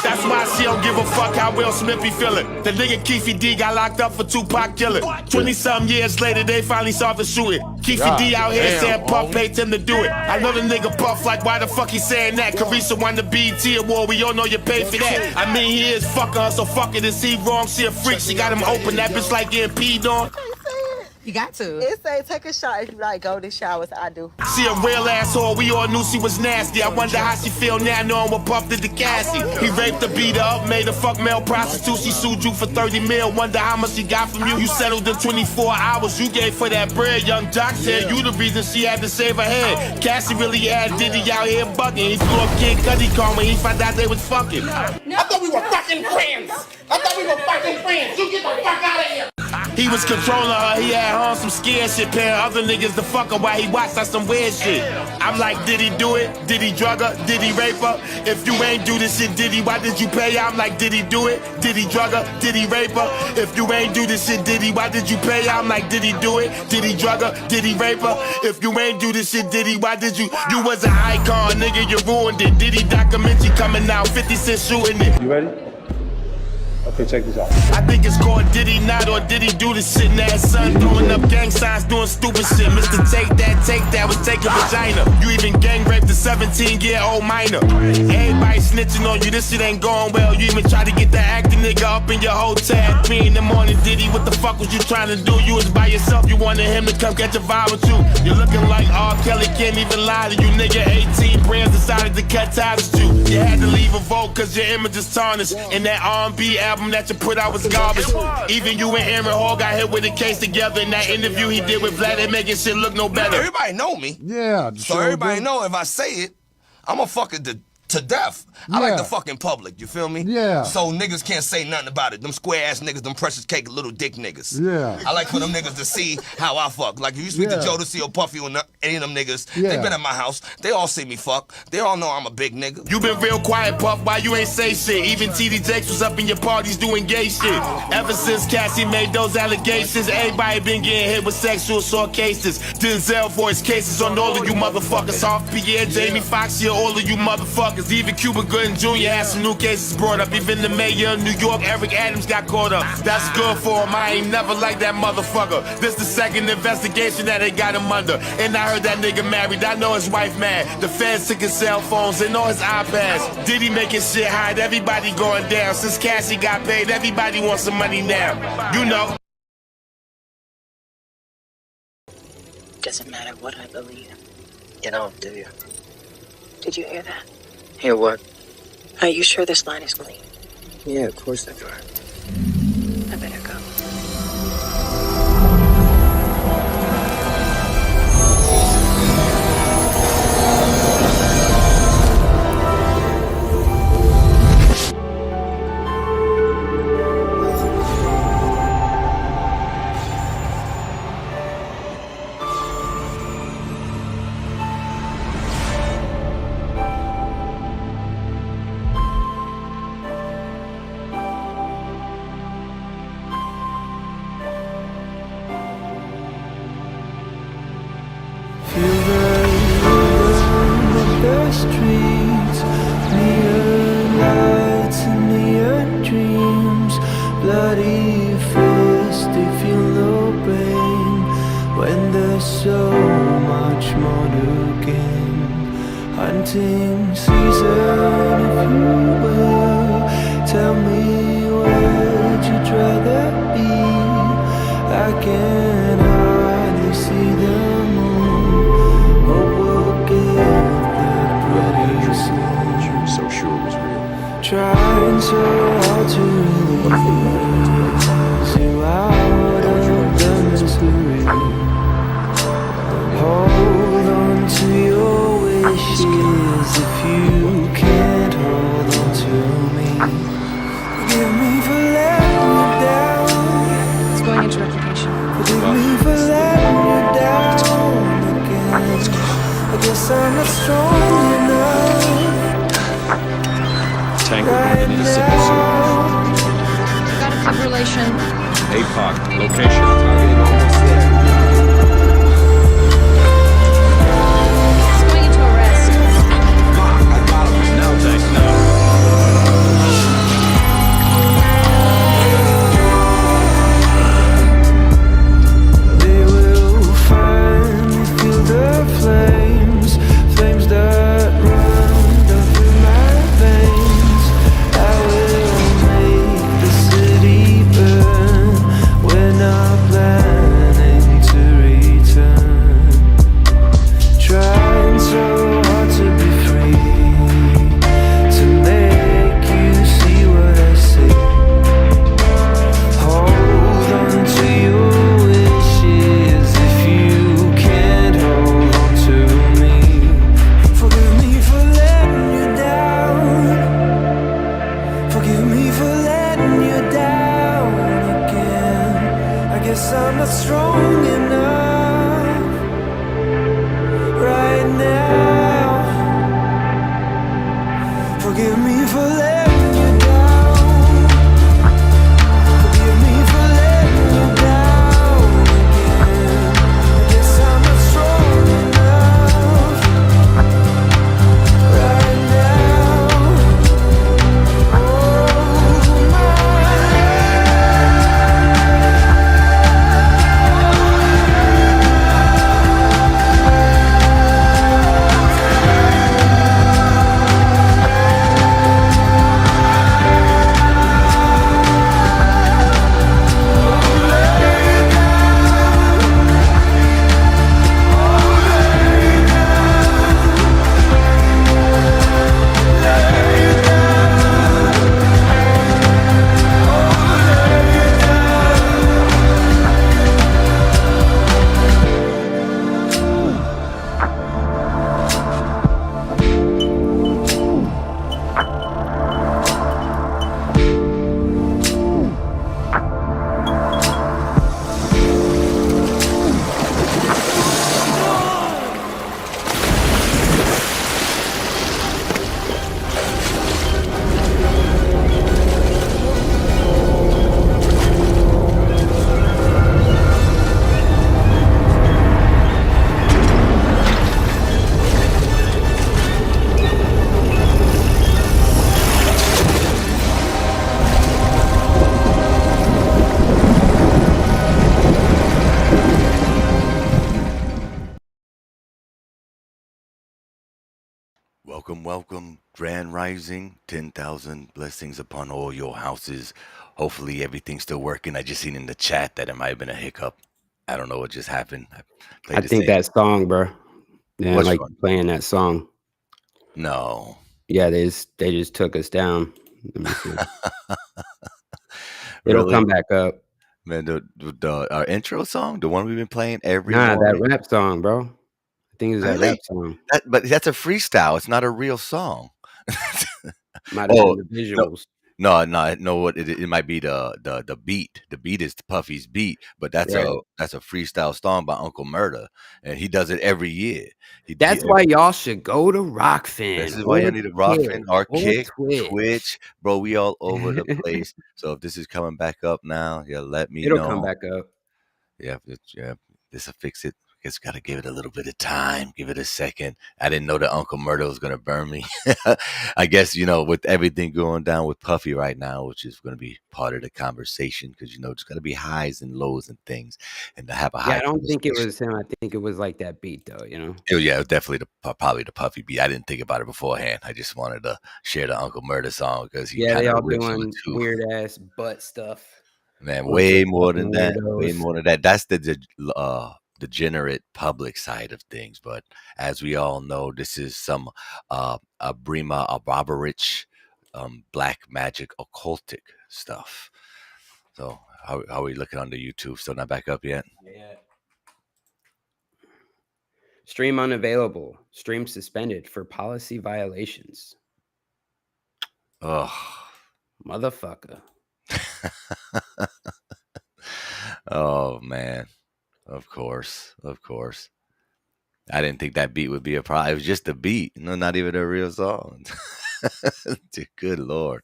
That's why she don't give a fuck how Will Smith be feeling. The nigga Keefy D got locked up for Tupac killing. 20-something years later, they finally solved the shooting. Keefy D out here saying Puff paid him to do it. I know the nigga Puff like, why the fuck he saying that? Carissa won the BET Award, we all know you paid for that. I mean, he is fucking her, so fuck it, is he wrong? She a freak, she got him open, that bitch like getting peed on. You got to. It say take a shot if you like golden showers. I do. She a real asshole. We all knew she was nasty. I wonder how she feel now knowing what Puff did to Cassie. He raped her, beat her up, made her fuck male prostitute. She sued you for 30 mil. Wonder how much he got from you. You settled in 24 hours. You gave for that bread. Young Doc said you the reason she had to save her head. Cassie really had Diddy out here bugging. He flew up Kid Cudi car when he found out they was fucking. No. I thought we were fucking friends. You get the fuck out of here. He was controlling her, he had her on some scared shit, paying other niggas to fuck her while he watched on some weird shit. I'm like, did he do it? Did he drug her? Did he rape her? If you ain't do this shit, did he? Why did you pay her? I'm like, did he do it? Did he drug her? Did he rape her? If you ain't do this shit, did he? Why did you pay her? I'm like, did he do it? Did he drug her? Did he rape her? If you ain't do this shit, did he? Why did you? You was an icon, nigga, you ruined it. Did he documentary coming out, 50 Cent shooting it. You ready? Okay, check this out. I think it's called Did He Not or Did He Do This Shit? Now his son throwing up gang signs doing stupid shit. Mr. Take that was taking vagina. You even gang raped a 17-year-old minor. Everybody snitching on you, this shit ain't going well. You even try to get the acting nigga up in your hotel. 3 in the morning, Diddy, what the fuck was you trying to do? You was by yourself, you wanted him to come catch a vibe with you. You're looking like R. Kelly can't even lie to you, nigga. 18 brands decided to cut ties with you. You had to leave a vote cause your image is tarnished. And that R&B album that you put out was garbage. Even you and Aaron Hall got hit with a case together. In that interview he did with Vlad, they making shit look no better. Everybody know me. Yeah. So everybody know if I say it, I'm a fucking to death. I like the fucking public, you feel me? Yeah. So niggas can't say nothing about it. Them square ass niggas, them precious cake little dick niggas. Yeah. I like for them niggas to see how I fuck. Like if you speak to Jodeci or Puffy or any of them niggas, they been at my house. They all see me fuck. They all know I'm a big nigga. You been real quiet, Puff, why you ain't say shit? Even TD Jakes was up in your parties doing gay shit. Ever since Cassie made those allegations, everybody been getting hit with sexual assault cases. Denzel voice cases on all of you motherfuckers. Off Pierre, Jamie Foxx, yeah, all of you motherfuckers. Even Cuba Gooding Jr. had some new cases brought up. Even the mayor of New York, Eric Adams, got caught up. That's good for him. I ain't never like that motherfucker. This the second investigation that they got him under. And I heard that nigga married. I know his wife mad. The feds took his cell phones and all his iPads. Did he make his shit hide? Everybody going down. Since Cassie got paid, everybody wants some money now. You know. Doesn't matter what I believe. You don't, do you? Did you hear that? Hear what? Are you sure this line is clean? Yeah, of course I do. I better go. when there's so much more to gain. Hunting season, if you will. Tell me, where'd you rather be? I can hardly see the moon. Hope we'll get there pretty soon. You were so sure it was real. Trying so hard to release you out of the misery. Hold on to your wishes if you can't hold on to me. Forgive me for letting you down. It's going into replication. Forgive me for letting you down again. I guess I'm not strong enough. Tank, we're going to need a simple solution. Got a fibrillation. APOC, location. Targeting almost there. It's going into arrest. Fuck, I got him. Now, Tank, now. They will finally feel the flames, flames that run down through my veins. I will make the city burn. We're not planning to return. Trying so hard to be free, to make you see what I see. Hold on to your wishes if you can't hold on to me. Forgive me for letting you down. Forgive me for letting you down again. I guess I'm not strong enough right now. Forgive me for letting you down. Forgive me for letting you down again. I guess I'm not strong enough right now. Oh, Welcome, Grand Rising. 10,000 blessings upon all your houses. Hopefully everything's still working. I just seen in the chat that it might have been a hiccup. I don't know what just happened. I think that song, bro. Yeah, What's like wrong? playing that song. No. Yeah, they just took us down. Let me see. It'll Really? come back up. Man, our intro song, the one we've been playing every Nah, morning. that rap song, bro. I think it's that Really? rap song. But that's a freestyle. It's not a real song. Might have been the visuals. No. What it might be the beat. The beat is Puffy's beat, but that's Right. a freestyle song by Uncle Murda, and he does it every year. That's why y'all should go to Rockfin. This is why you need to Rockfin or Kick, Twitch. Twitch, bro. We all over the place. So if this is coming back up now, yeah, let me know. It'll come back up. Yeah, this will fix it. Guess gotta give it a little bit of time, give it a second. I didn't know that Uncle Murder was gonna burn me. I guess, with everything going down with Puffy right now, which is gonna be part of the conversation, because it's gotta be highs and lows and things, and to have a Yeah, high I don't think it conversation. was him. I think it was like that beat though, Yeah, it was definitely probably the Puffy beat. I didn't think about it beforehand. I just wanted to share the Uncle Murder song because he Yeah, kind they of all rips on it doing too. weird ass butt stuff. Man, Bunch of way more than fucking that. Way weirdos. more than that. That's the degenerate public side of things. But as we all know, this is some Abrima Abramovich black magic occultic stuff. So how are we looking on the YouTube? Still not back up yet? Yeah. Stream unavailable. Stream suspended for policy violations. Oh, motherfucker. Oh man. Of course. I didn't think that beat would be a problem. It was just a beat, not even a real song. Good Lord.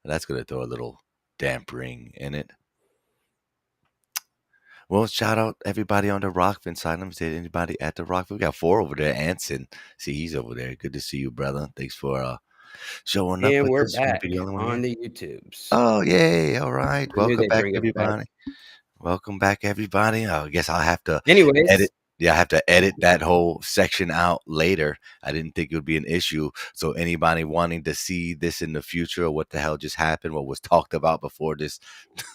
That's going to throw a little dampering in it. Well, shout out everybody on the Rockfin side. Let me say anybody at the Rockfin. We got 4 over there. Anson, see, he's over there. Good to see you, brother. Thanks for showing up And with we're us. back Be the only one on here. the YouTubes. Oh, yay. All right. I knew Welcome they'd back, bring it everybody. back. Welcome back, everybody. I guess I'll have to Anyways. edit. Yeah, I have to edit that whole section out later. I didn't think it would be an issue. So anybody wanting to see this in the future or what the hell just happened, what was talked about before this,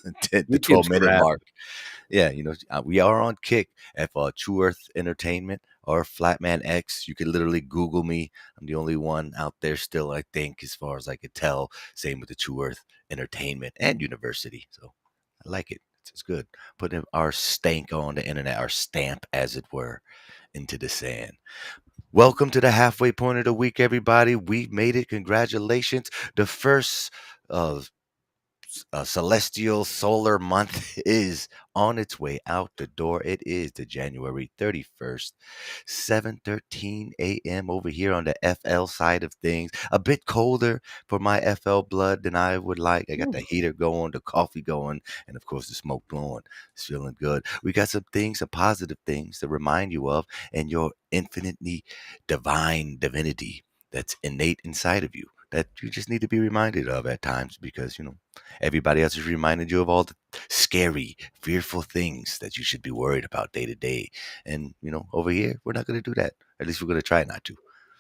the YouTube's 12-minute crap. mark. Yeah, we are on Kick at True Earth Entertainment or Flatman X. You can literally Google me. I'm the only one out there still, I think, as far as I could tell. Same with the True Earth Entertainment and University. So I like it. It's good. Putting our stank on the internet, our stamp, as it were, into the sand. Welcome to the halfway point of the week, everybody. We've made it. Congratulations. The first celestial solar month is on its way out the door. It is the January 31st, 7:13 a.m. over here on the FL side of things. A bit colder for my FL blood than I would like. I got the heater going, the coffee going, and of course the smoke blowing. It's feeling good. We got some positive things to remind you of and your infinitely divine divinity that's innate inside of you that you just need to be reminded of at times because, everybody else has reminded you of all the scary, fearful things that you should be worried about day to day. And, over here, we're not going to do that. At least we're going to try not to.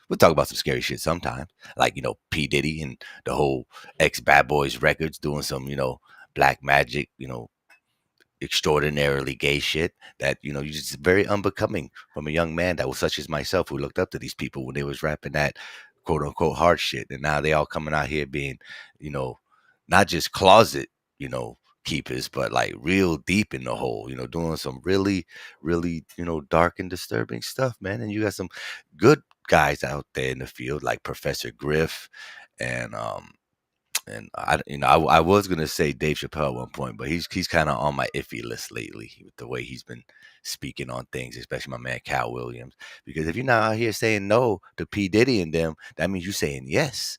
We'll talk about some scary shit sometimes, like, P. Diddy and the whole ex-Bad Boys records doing some, black magic, extraordinarily gay shit that, you just very unbecoming from a young man that was such as myself who looked up to these people when they was rapping that quote unquote hard shit. And now they all coming out here being, not just closet, keepers, but like real deep in the hole, doing some really, really, dark and disturbing stuff, man. And you got some good guys out there in the field like Professor Griff and I was gonna say Dave Chappelle at one point, but he's kind of on my iffy list lately with the way he's been speaking on things, especially my man Cal Williams. Because if you're not out here saying no to P. Diddy and them, that means you're saying yes.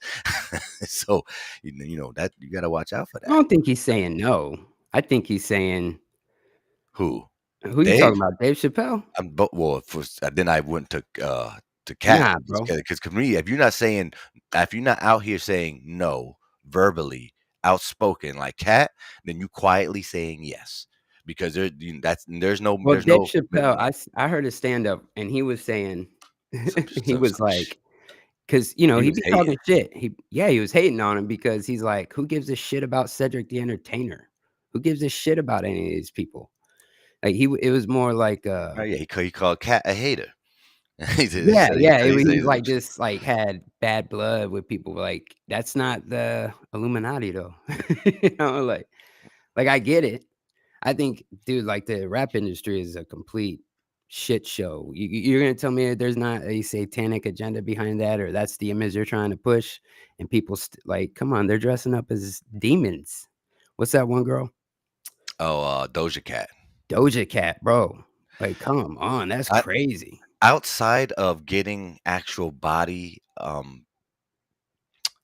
So that you gotta watch out for that. I don't think he's saying no. I think he's saying Who you Dave? talking about? Dave Chappelle? Then I went to Cat. Nah, bro. Because for me, if you're not out here saying no verbally, outspoken like Cat, then you quietly saying yes. Because there's no. Well, Dave Chappelle, I heard his stand up, and he was saying he was like, because he be talking shit. He was hating on him because he's like, who gives a shit about Cedric the Entertainer? Who gives a shit about any of these people? Like it was more like he called Cat a hater. He like just like had bad blood with people. Like that's not the Illuminati though. Like I get it. I think, dude, like the rap industry is a complete shit show. You're gonna tell me there's not a satanic agenda behind that, or that's the image they're trying to push, and people like, come on, they're dressing up as demons. What's that one girl? Oh, Doja Cat. Doja Cat, bro. Like, come on, that's crazy. Outside of getting actual body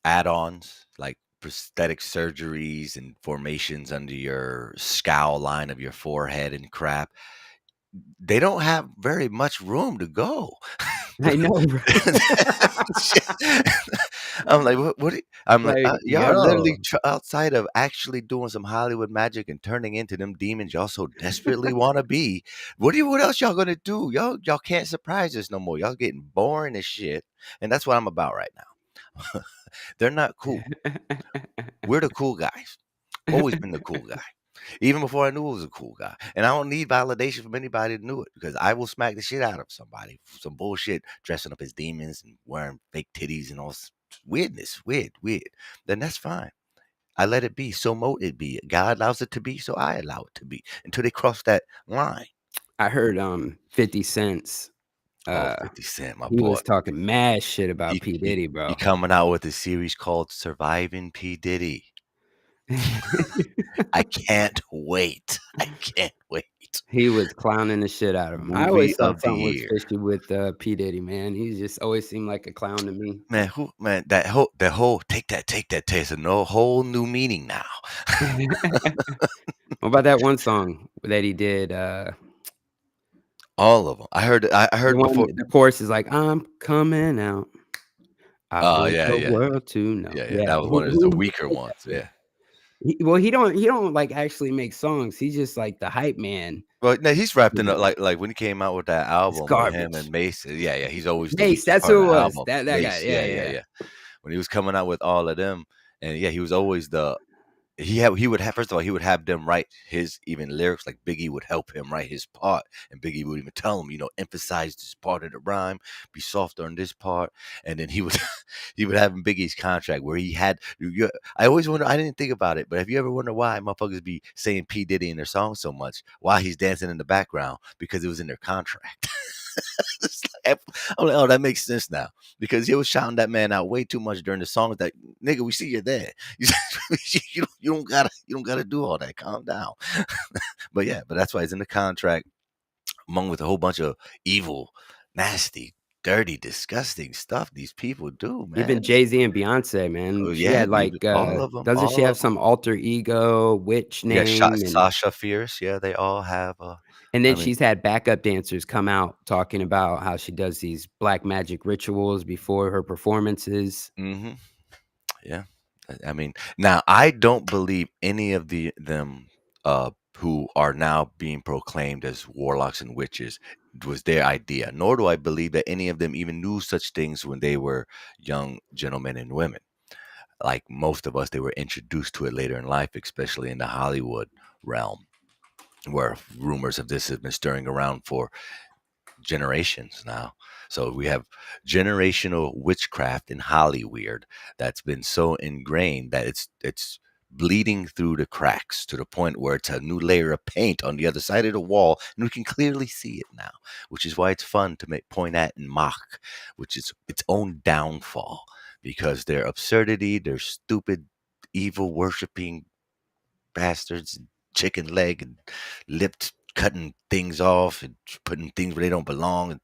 add-ons like prosthetic surgeries and formations under your scowl line of your forehead and crap, they don't have very much room to go. I know. I'm like, what? I'm like, Like, y'all are literally yo. outside of actually doing some Hollywood magic and turning into them demons y'all so desperately want to be. What else y'all gonna do? Y'all can't surprise us no more. Y'all getting boring as shit, and that's what I'm about right now. They're not cool. We're the cool guys. Always been the cool guy. Even before I knew it was a cool guy. And I don't need validation from anybody to know it because I will smack the shit out of somebody for some bullshit, dressing up as demons and wearing fake titties and all weirdness. Weird. Then that's fine. I let it be. So mote it be. God allows it to be, so I allow it to be until they cross that line. I heard 50 Cent's 50 Cent, my he boy. was talking mad shit about P. Diddy, bro. He coming out with a series called Surviving P. Diddy. I can't wait. He was clowning the shit out of him. I always thought something was fishy with P. Diddy, man. He just always seemed like a clown to me. Man, that whole take that taste a whole new meaning now. What about that one song that he did? All of them. I heard before. The chorus is like, "I'm coming out. I want the world to know." Yeah. That was one of the weaker ones. Yeah. He don't like actually make songs. He's just like the hype man. Well, no, he's wrapped in like when he came out with that album with him and Mason. Yeah. He's always Mace. That's who it was. That guy. Yeah. When he was coming out with all of them, and he was always he would have, first of all, he would have them write his even lyrics, like Biggie would help him write his part, and Biggie would even tell him, emphasize this part of the rhyme, be softer on this part, and then he would have in Biggie's contract where he had. I always wonder, I didn't think about it, but have you ever wondered why motherfuckers be saying P. Diddy in their songs so much? Why he's dancing in the background? Because it was in their contract. I'm like, oh, that makes sense now, because he was shouting that man out way too much during the songs. That nigga, we see you're there. You don't gotta do all that. Calm down. But that's why it's in the contract, among with a whole bunch of evil, nasty, dirty, disgusting stuff these people do, man. Even Jay-Z and Beyonce, man. She had like all of them. Doesn't she have some alter ego witch name? Yeah, Sasha Fierce. Yeah, they all have and then she's had backup dancers come out talking about how she does these black magic rituals before her performances. Mm-hmm. Yeah. I mean, now I don't believe any of them who are now being proclaimed as warlocks and witches was their idea, nor do I believe that any of them even knew such things when they were young gentlemen and women. Like most of us, they were introduced to it later in life, especially in the Hollywood realm, where rumors of this have been stirring around for generations now. So we have generational witchcraft in Hollywood that's been so ingrained that it's bleeding through the cracks to the point where it's a new layer of paint on the other side of the wall, and we can clearly see it now, which is why it's fun to point at and mock, which is its own downfall, because their absurdity, their stupid, evil worshiping bastards, chicken leg and lipped cutting things off and putting things where they don't belong, and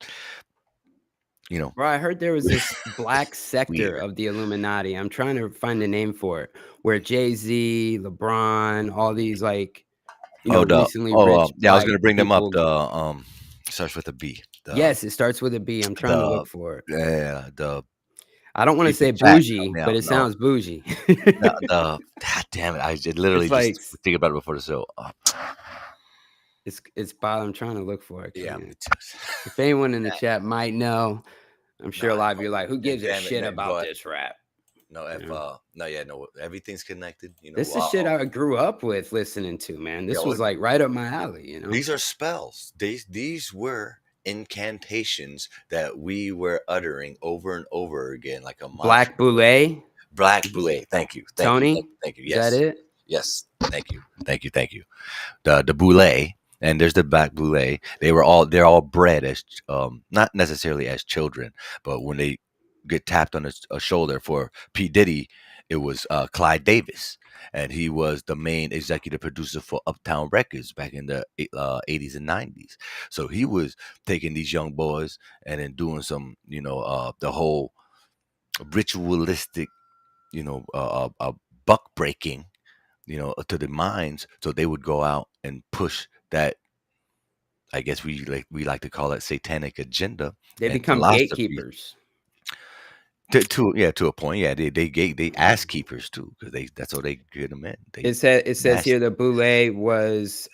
Bro, I heard there was this black sector of the Illuminati. I'm trying to find a name for it, where Jay-Z, LeBron, all these recently rich. I was gonna bring them up. The starts with a B. Yes, it starts with a B. I'm trying to look for it. Yeah, I don't want to say bougie, but it sounds bougie. God damn it! I literally just think about it before the show. It's Bob. I'm trying to look for it. Yeah. If anyone in the chat might know, I'm sure a lot of you are like, who gives a shit about this rap? No, everything's connected. This is shit I grew up with listening to, man. This was like right up my alley. These are spells. These were incantations that we were uttering over and over again, like a mantra. Black Boule. Thank you, Tony. Thank you. Yes. Is that it? Yes. Thank you. The Boule. And there's the Black Boule. They're all bred as not necessarily as children, but when they get tapped on a shoulder for P. Diddy, it was Clyde Davis, and he was the main executive producer for Uptown Records back in the 80s and 90s. So he was taking these young boys and then doing some, the whole ritualistic, buck breaking, to the minds, so they would go out and push that I guess we like to call it satanic agenda They and become philosophy. gatekeepers. To a point, yeah. They ass keepers too, because that's how they get them in. It says here the Boule was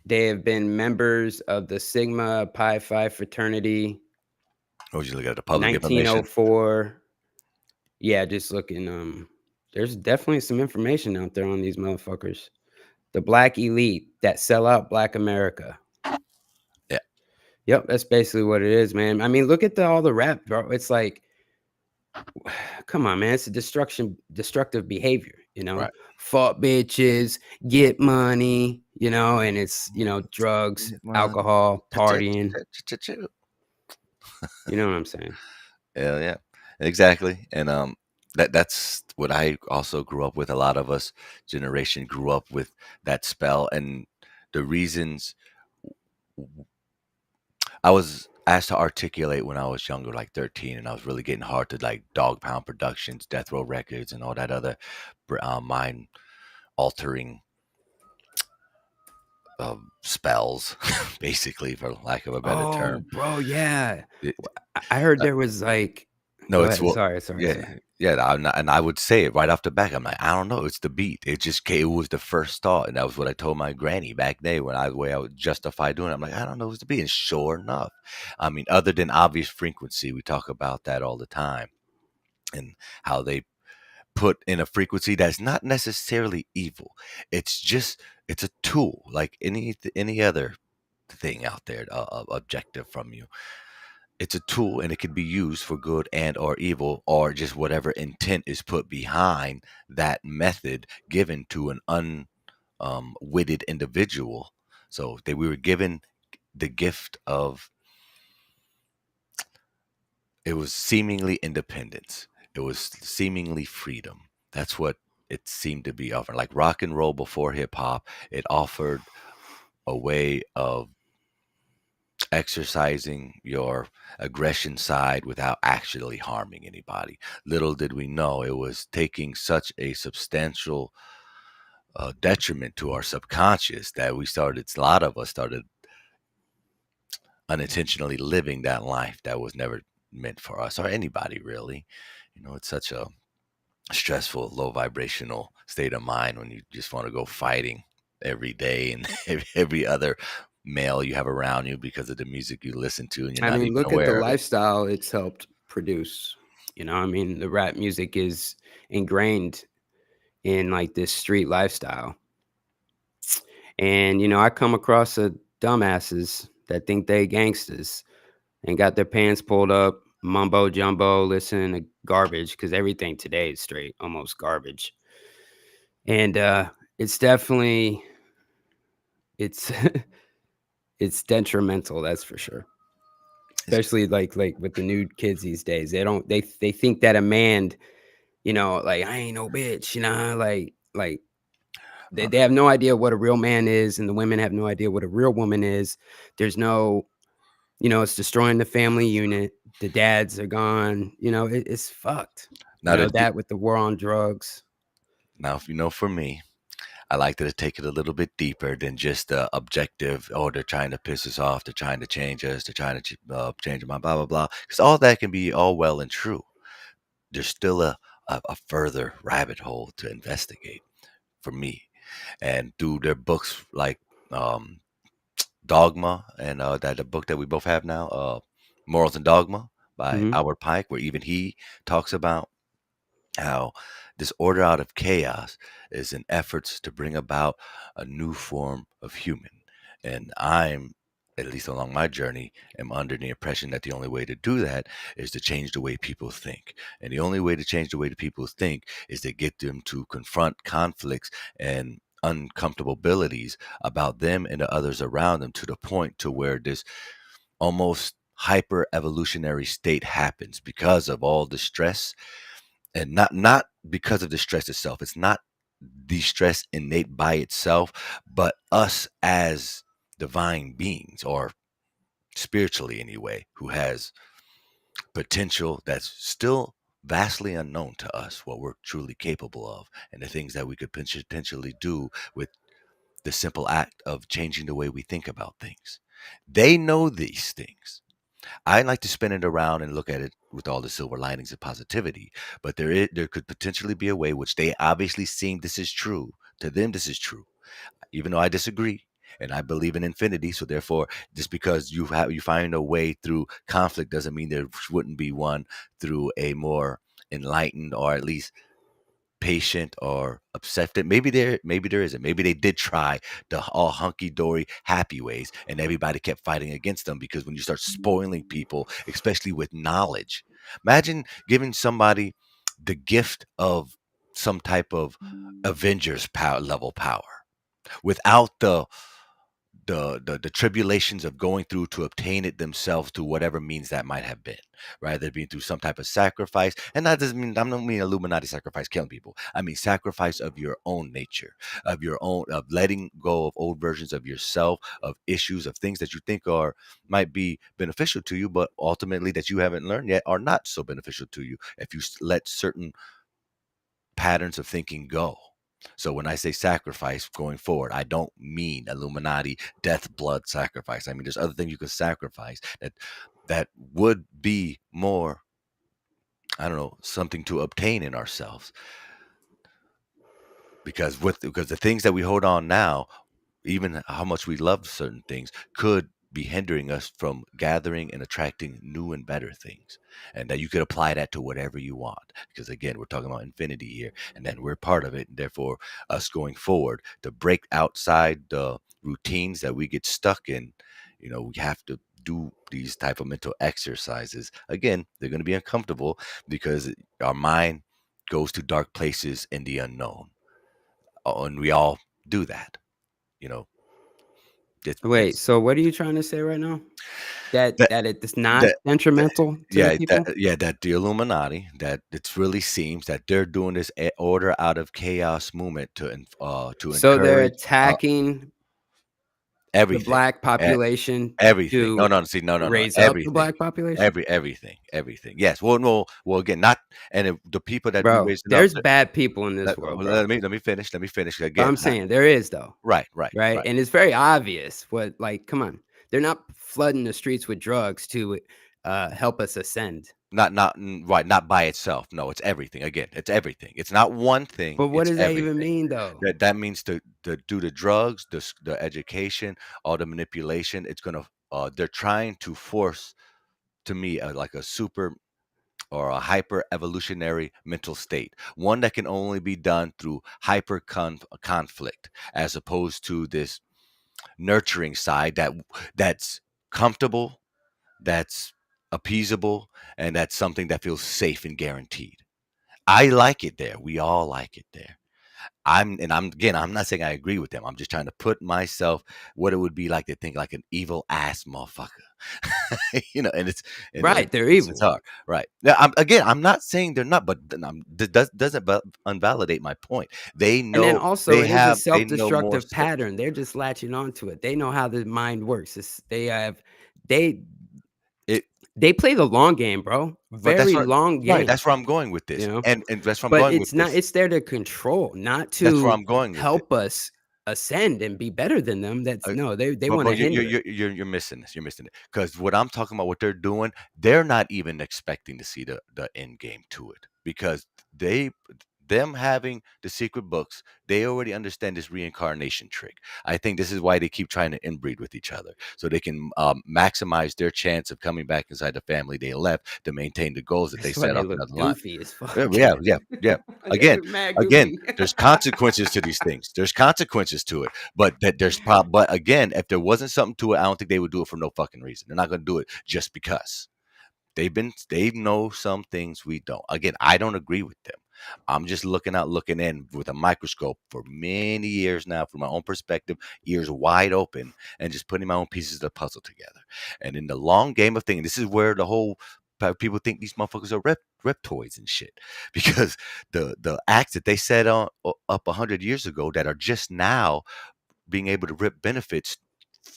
they have been members of the Sigma Pi Phi fraternity. Oh, you look at the public information. 1904. Yeah, just looking. There's definitely some information out there on these motherfuckers. The black elite that sell out Black America. Yeah. Yep, that's basically what it is, man. I mean, look at all the rap, bro. It's like, come on, man. It's a destructive behavior, you know. Right. Fuck bitches, get money, you know, and it's, you know, drugs, alcohol, partying. You know what I'm saying? Yeah, exactly. And that's what I also grew up with. A lot of us generation grew up with that spell, and the reasons I was asked to articulate when I was younger, like 13, and I was really getting hard to like Dog Pound Productions, Death Row Records, and all that other mind altering spells, basically, for lack of a better term. Bro, yeah. I heard there was like no, it's sorry. Yeah, and I would say it right off the back. I'm like, I don't know, it's the beat. It was the first thought, and that was what I told my granny back then when I would justify doing it. I'm like, I don't know, it's the beat. And sure enough, I mean, other than obvious frequency, we talk about that all the time, and how they put in a frequency that's not necessarily evil. It's a tool like any other thing out there, objective from you. It's a tool, and it can be used for good and or evil, or just whatever intent is put behind that method given to an unwitted individual. So we were given the gift of, it was seemingly independence. It was seemingly freedom. That's what it seemed to be offering. Like rock and roll before hip hop, it offered a way of exercising your aggression side without actually harming anybody. Little did we know it was taking such a substantial detriment to our subconscious that a lot of us started unintentionally living that life that was never meant for us or anybody, really. You know, it's such a stressful, low vibrational state of mind when you just want to go fighting every day and every other male you have around you because of the music you listen to, and you're not even look aware at the of it. lifestyle it's helped produce. You know, I mean, the rap music is ingrained in like this street lifestyle. And, you know, I come across dumbasses that think they gangsters and got their pants pulled up, mumbo jumbo, listening to garbage, because everything today is straight, almost garbage. And it's definitely, it's detrimental, that's for sure. Especially like with the new kids these days. They think that a man, you know, like, I ain't no bitch, you know, like they have no idea what a real man is, and the women have no idea what a real woman is. There's no, you know, it's destroying the family unit. The dads are gone. You know, it's fucked. Now, you know, that with the war on drugs. Now, you know, for me, I like to take it a little bit deeper than just the objective, oh, they're trying to piss us off, they're trying to change us, they're trying to change my blah, blah, blah. Because all that can be all well and true. There's still a further rabbit hole to investigate for me. And through their books like Dogma, and the book that we both have now, Morals and Dogma by Albert Pike, where even he talks about how this order out of chaos is an effort to bring about a new form of human. And I'm, at least along my journey, am under the impression that the only way to do that is to change the way people think. And the only way to change the way that people think is to get them to confront conflicts and uncomfortabilities about them and the others around them, to the point to where this almost hyper evolutionary state happens because of all the stress. And not because of the stress itself. It's not the stress innate by itself, but us as divine beings, or spiritually anyway, who has potential that's still vastly unknown to us, what we're truly capable of, and the things that we could potentially do with the simple act of changing the way we think about things. They know these things. I like to spin it around and look at it with all the silver linings of positivity, but there could potentially be a way which they obviously seem this is true. To them, this is true, even though I disagree. And I believe in infinity, so therefore, just because you find a way through conflict doesn't mean there wouldn't be one through a more enlightened or at least patient or accepted. Maybe there isn't. Maybe they did try the all hunky dory happy ways, and everybody kept fighting against them because when you start spoiling people, especially with knowledge, imagine giving somebody the gift of some type of Avengers level power without the tribulations of going through to obtain it themselves through whatever means that might have been, rather being through some type of sacrifice. And that doesn't mean, I don't mean Illuminati sacrifice killing people. I mean sacrifice of your own nature, of your own, of letting go of old versions of yourself, of issues, of things that you think might be beneficial to you, but ultimately that you haven't learned yet are not so beneficial to you if you let certain patterns of thinking go. So when I say sacrifice going forward, I don't mean Illuminati death blood sacrifice. I mean there's other things you could sacrifice that would be more, I don't know, something to obtain in ourselves. Because the things that we hold on now, even how much we love certain things, could be hindering us from gathering and attracting new and better things. And that you could apply that to whatever you want. Because again, we're talking about infinity here, and then we're part of it. And therefore, us going forward to break outside the routines that we get stuck in, we have to do these type of mental exercises. Again, they're going to be uncomfortable because our mind goes to dark places in the unknown. And we all do that. Wait, so what are you trying to say right now? That it's not detrimental to people? That the Illuminati, that it really seems that they're doing this order out of chaos movement to So they're encourage attacking everything, the black population, everything. No, raise up the everything, black population. Everything. Yes. Well, again, not and the people that Bro, do raise there's up, bad people in this world. Bro. Let me finish. Again, but I'm saying there is though. Right. And it's very obvious. Come on, they're not flooding the streets with drugs to help us ascend. Not by itself. No, it's everything. Again, it's everything. It's not one thing. But what does that even mean, though? That means to do the drugs, the education, all the manipulation. It's gonna. They're trying to force, to me, like a super or a hyper evolutionary mental state, one that can only be done through hyper conflict, as opposed to this nurturing side that's comfortable, that's appeasable, and that's something that feels safe and guaranteed. I like it there. We all like it there. I'm not saying I agree with them. I'm just trying to put myself what it would be like to think like an evil ass motherfucker. And it's right. They're evil. It's hard. Right. Now, I'm not saying they're not, but doesn't invalidate my point. They know. And then also, it is a self-destructive pattern. They're just latching onto it. They know how the mind works. They play the long game, bro. Very long game. Right, that's where I'm going with this. And that's where I'm going with this. It's there to control, not to that's where I'm going with help us ascend and be better than them. They want to hinder. You're missing this. You're missing it. Because what I'm talking about, what they're doing, they're not even expecting to see the end game to it. Because them having the secret books, they already understand this reincarnation trick. I think this is why they keep trying to inbreed with each other, so they can maximize their chance of coming back inside the family they left to maintain the goals that they set up. Yeah. Again, there's consequences to these things. There's consequences to it, but But again, if there wasn't something to it, I don't think they would do it for no fucking reason. They're not going to do it just because. They know some things we don't. Again, I don't agree with them. I'm just looking in with a microscope for many years now, from my own perspective, ears wide open, and just putting my own pieces of the puzzle together. And in the long game of things, this is where the whole people think these motherfuckers are reptoids and shit, because the acts that they set up 100 years ago that are just now being able to rip benefits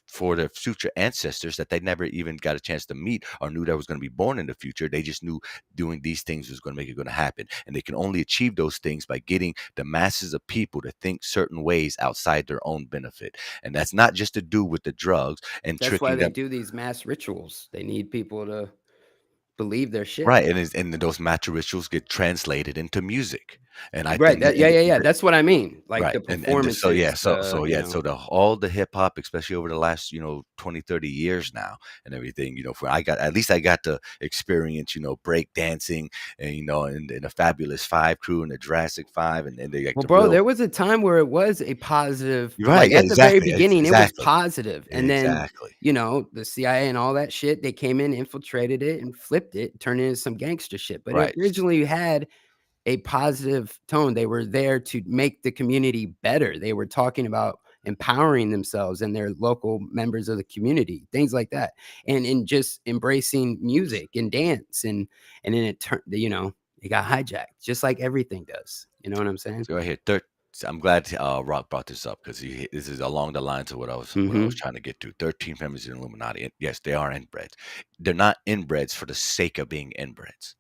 for their future ancestors that they never even got a chance to meet or knew that was going to be born in the future. They just knew doing these things was going to make it going to happen. And they can only achieve those things by getting the masses of people to think certain ways outside their own benefit. And that's not just to do with the drugs and That's tricking why they them. do these mass rituals. They need people to believe their shit. Right. And those matter rituals get translated into music. And I Right. think Yeah. That's what I mean. Like right. the performances. So all the hip hop, especially over the last 20, 30 years now, and everything, I got to experience break dancing and in the Fabulous Five crew and the Jurassic Five, and they like, well, bro, there was a time where it was a positive. Right. Like at the very beginning, it was positive, and then the CIA and all that shit, they came in, infiltrated it, and flipped it, turned it into some gangster shit. But it originally had a positive tone. They were there to make the community better. They were talking about empowering themselves and their local members of the community, things like that, and just embracing music and dance, and then it turned, it got hijacked, just like everything does. You know what I'm saying? So right here, I'm glad Rock brought this up, because this is along the lines of what I was trying to get to. 13 members of the Illuminati. And yes, they are inbreds. They're not inbreds for the sake of being inbreds.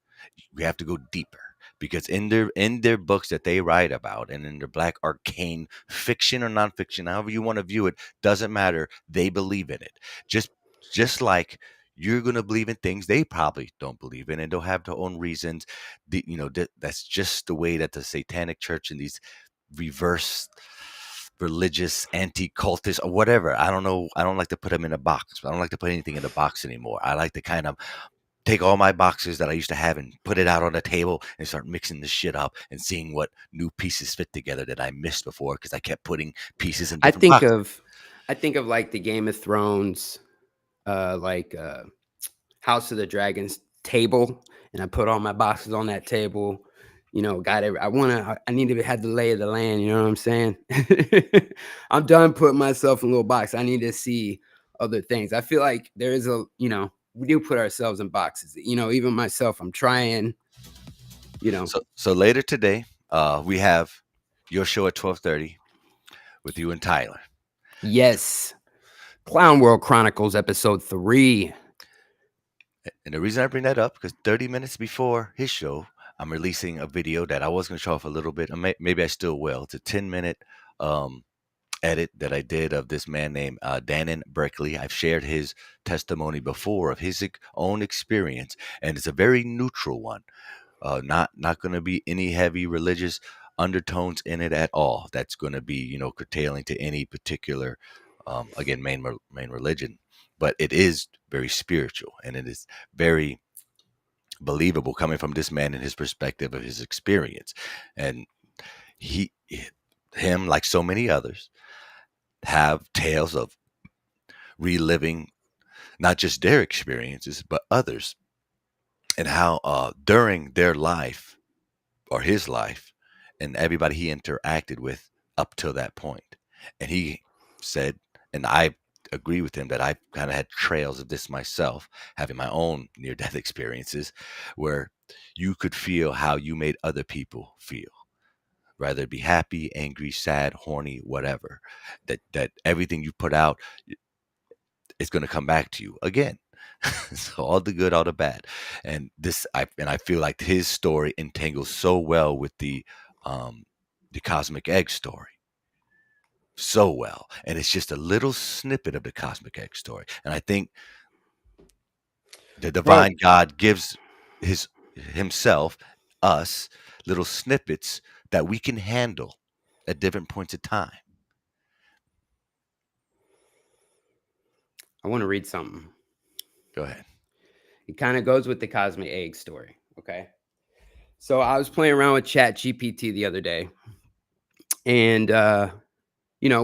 We have to go deeper. Because in their books that they write about, and in their black arcane fiction or nonfiction, however you want to view it, doesn't matter. They believe in it. Just like you're going to believe in things they probably don't believe in, and they'll have their own reasons. That's just the way that the Satanic Church and these reverse religious anti-cultists or whatever, I don't know. I don't like to put them in a box. I don't like to put anything in a box anymore. I like to kind of take all my boxes that I used to have and put it out on the table and start mixing this shit up and seeing what new pieces fit together that I missed before, because I kept putting pieces in different boxes. I think of like the Game of Thrones, House of the Dragons table, and I put all my boxes on that table. I need to have the lay of the land. You know what I'm saying? I'm done putting myself in a little box. I need to see other things. I feel like there is we do put ourselves in boxes. Even myself, I'm trying, So later today, we have your show at 12:30 with you and Tyler. Yes. Clown World Chronicles episode 3. And the reason I bring that up, because 30 minutes before his show, I'm releasing a video that I was going to show off a little bit. Maybe I still will. It's a 10-minute edit that I did of this man named Dannon Berkeley. I've shared his testimony before of his own experience, and it's a very neutral one. Not going to be any heavy religious undertones in it at all. That's going to be curtailing to any particular again main religion, but it is very spiritual, and it is very believable coming from this man and his perspective of his experience. And him, like so many others, have tales of reliving not just their experiences but others, and how during their life or his life and everybody he interacted with up till that point. And he said, and I agree with him, that I kind of had trails of this myself, having my own near-death experiences, where you could feel how you made other people feel, whether it be happy, angry, sad, horny, whatever, that everything you put out is going to come back to you again. So all the good, all the bad. And I feel like his story entangles so well with the Cosmic Egg story. So well. And it's just a little snippet of the Cosmic Egg story. And I think the divine God gives himself, us, little snippets that we can handle at different points of time. I want to read something. Go ahead. It kind of goes with the Cosmic Egg story. Okay. So I was playing around with ChatGPT the other day, and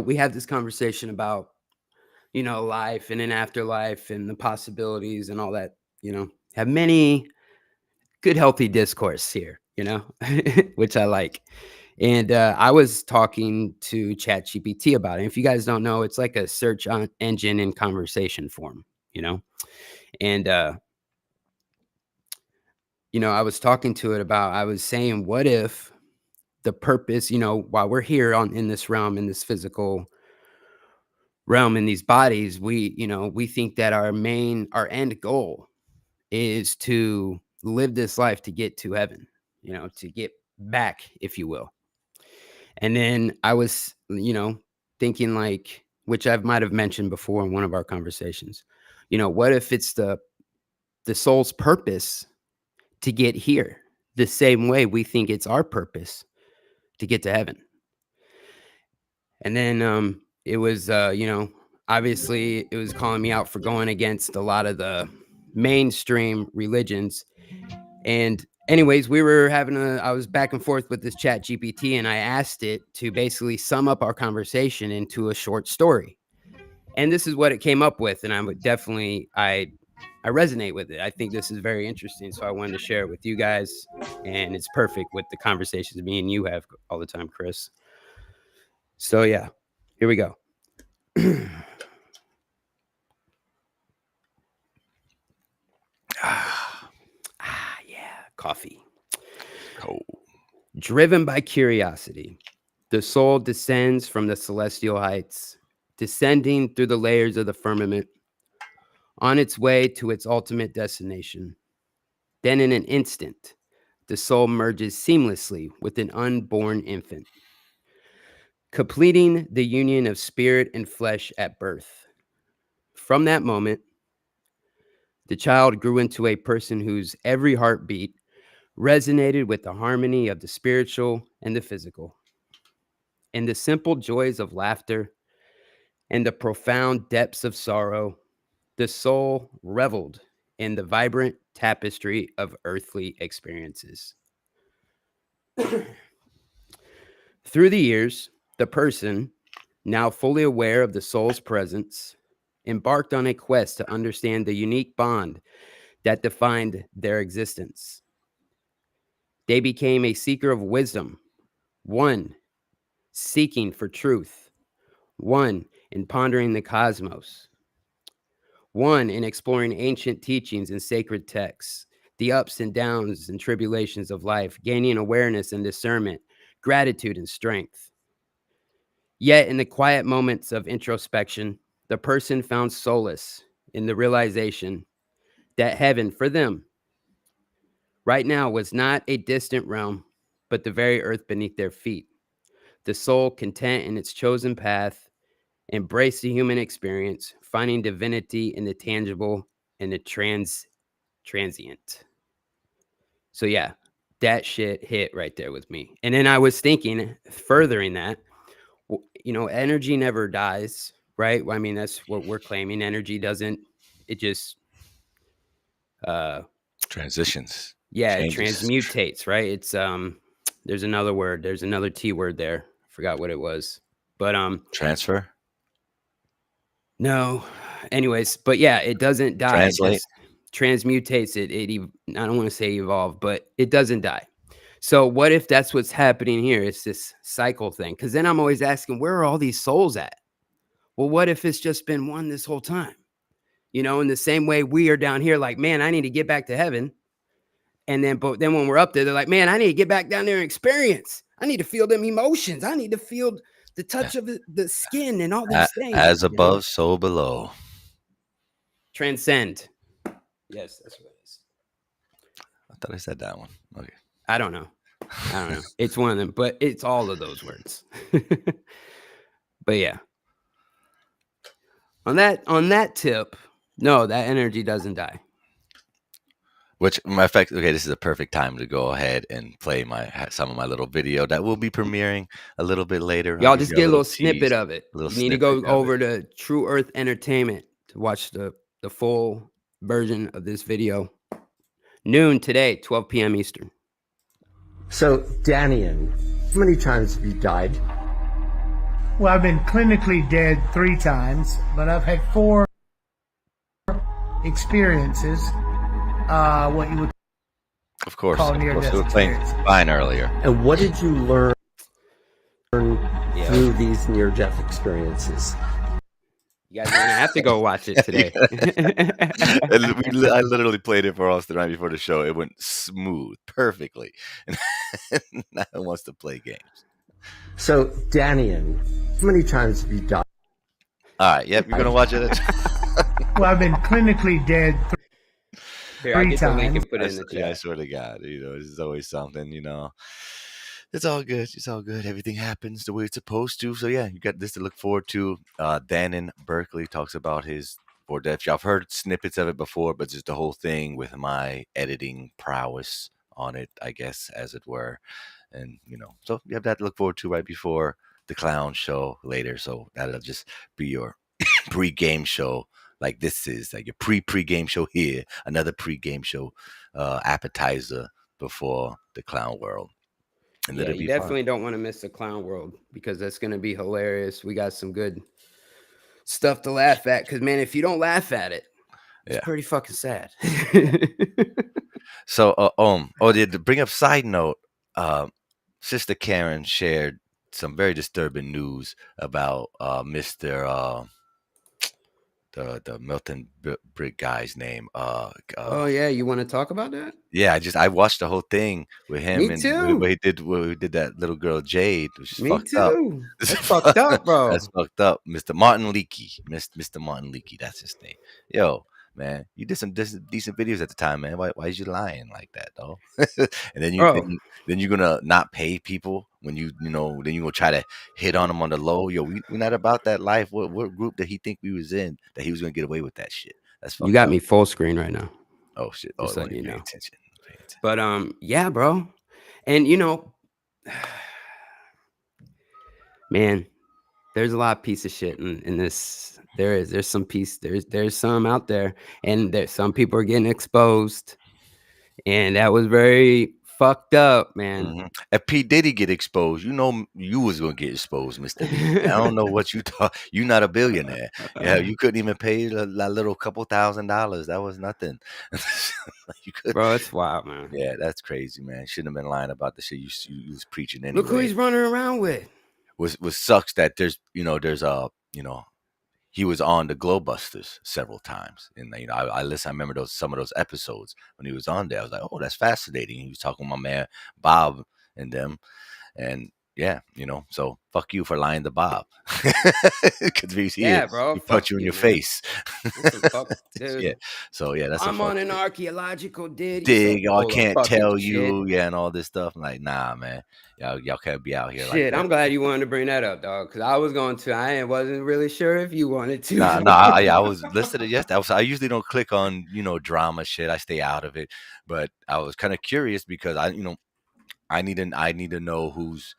we had this conversation about life and an afterlife and the possibilities and all that. Have many good healthy discourse here, which I like. And I was talking to ChatGPT about it. And if you guys don't know, it's like a search engine in conversation form, and I was talking to it about, I was saying, what if the purpose, while we're here in this realm, in this physical realm in these bodies, we think that our end goal is to live this life to get to heaven, to get back, if you will. And then I was, thinking like, which I might have mentioned before in one of our conversations, what if it's the soul's purpose to get here the same way we think it's our purpose to get to heaven? And then it was, obviously it was calling me out for going against a lot of the mainstream religions. And anyways, I was back and forth with this chat GPT, and I asked it to basically sum up our conversation into a short story. And this is what it came up with. And I resonate with it. I think this is very interesting. So I wanted to share it with you guys. And it's perfect with the conversations me and you have all the time, Chris. So yeah, here we go. Coffee. Cold. Driven by curiosity, the soul descends from the celestial heights, descending through the layers of the firmament, on its way to its ultimate destination. Then in an instant, the soul merges seamlessly with an unborn infant, completing the union of spirit and flesh at birth. From that moment, the child grew into a person whose every heartbeat resonated with the harmony of the spiritual and the physical. In the simple joys of laughter and the profound depths of sorrow, the soul reveled in the vibrant tapestry of earthly experiences. Through the years, the person, now fully aware of the soul's presence, embarked on a quest to understand the unique bond that defined their existence. They became a seeker of wisdom, one seeking for truth, one in pondering the cosmos, one in exploring ancient teachings and sacred texts, the ups and downs and tribulations of life, gaining awareness and discernment, gratitude and strength. Yet in the quiet moments of introspection, the person found solace in the realization that heaven for them right now was not a distant realm, but the very earth beneath their feet. The soul, content in its chosen path, embraced the human experience, finding divinity in the tangible and the transient. So yeah, that shit hit right there with me. And then I was thinking, furthering that, energy never dies, right? I mean, that's what we're claiming. Energy doesn't, it just transitions. Yeah, changes. It transmutates, right? It's there's another word, there's another T word there. Forgot what it was. But transfer? No. Anyways, but yeah, it doesn't die. Translate. It transmutates it. I don't want to say evolve, but it doesn't die. So what if that's what's happening here? It's this cycle thing. Because then I'm always asking, where are all these souls at? Well, what if it's just been one this whole time? In the same way we are down here, like, man, I need to get back to heaven. But then when we're up there, they're like, man, I need to get back down there and experience. I need to feel them emotions. I need to feel the touch of the skin and all these things. As above, so below. Transcend. Yes, that's what it is. I thought I said that one. Okay. I don't know. It's one of them, but it's all of those words. But yeah. On that tip, no, that energy doesn't die. Which, matter of fact, okay, this is a perfect time to go ahead and play some of my little video that will be premiering a little bit later. Y'all just get a little snippet of it. You need to go over to True Earth Entertainment to watch the full version of this video. Noon today, 12 p.m. Eastern. So, Danian, how many times have you died? Well, I've been clinically dead 3 times, but I've had 4 experiences. What you would call near-death we were playing fine earlier. And what did you learn through these near-death experiences? You guys are going to have to go watch it today. I literally played it for us the night before the show. It went smooth, perfectly. Now it wants to play games. So, Danian, how many times have you died? All right. Yep. You're gonna watch it. Well, I've been clinically dead Here, I'll three get the link times. and put it in the Yeah, I chat. swear to God, there's always something, It's all good. It's all good. Everything happens the way it's supposed to. So yeah, you got this to look forward to. Dan in Berkeley talks about his for death. I've heard snippets of it before, but just the whole thing with my editing prowess on it, I guess, as it were. And so you have that to look forward to right before the clown show later. So that'll just be your pre-game show. Like this is like your pre-game show here, another pre-game show appetizer before the clown world. And Yeah, it'll you be definitely fun. don't want to miss the clown world because that's going to be hilarious. We got some good stuff to laugh at because, man, if you don't laugh at it, it's pretty fucking sad. So, to bring up side note, Sister Karen shared some very disturbing news about Mr. The Milton Brick guy's name. Oh yeah, you want to talk about that? Yeah, I watched the whole thing with him. Me too. Where he did that little girl Jade, which is Me fucked too. up. That's fucked up, bro. That's fucked up. Mr. Martin Leakey, Mr. Martin Leakey, that's his name. Yo, man, you did some decent videos at the time, man. Why is you lying like that, though? And then you're gonna not pay people when then you're gonna try to hit on them on the low. Yo, we're not about that life. What group did he think we was in that he was gonna get away with that shit? That's fucked You got up. me full screen right now. Oh shit! Just Oh, letting you know. Attention. But yeah, bro, and man, there's a lot of piece of shit in this. There's some out there, and there's some people are getting exposed, and that was very fucked up, man. Mm-hmm. If P Diddy get exposed, you was gonna get exposed, Mr. D. I don't know what you thought. You're not a billionaire. Yeah, you couldn't even pay a little couple $1,000s. That was nothing. You could, bro. It's wild, man. Yeah, that's crazy, man. Shouldn't have been lying about the shit you was preaching anyway. Look who he's running around with. Was sucks that there's he was on the Glowbusters several times, and I remember some of those episodes when he was on there. I was like, oh, that's fascinating. He was talking with my man Bob and them, and yeah, so fuck you for lying to Bob, because he's here. Bro, he punch you in your face. Dude. Yeah, so yeah, that's. I'm on an archaeological dig. I can't tell you, and all this stuff. I'm like, nah, man, y'all can't be out here. Shit, like that. I'm glad you wanted to bring that up, dog, because I was going to. I wasn't really sure if you wanted to. I was listening yesterday. I usually don't click on drama shit. I stay out of it, but I was kind of curious because I need to know who's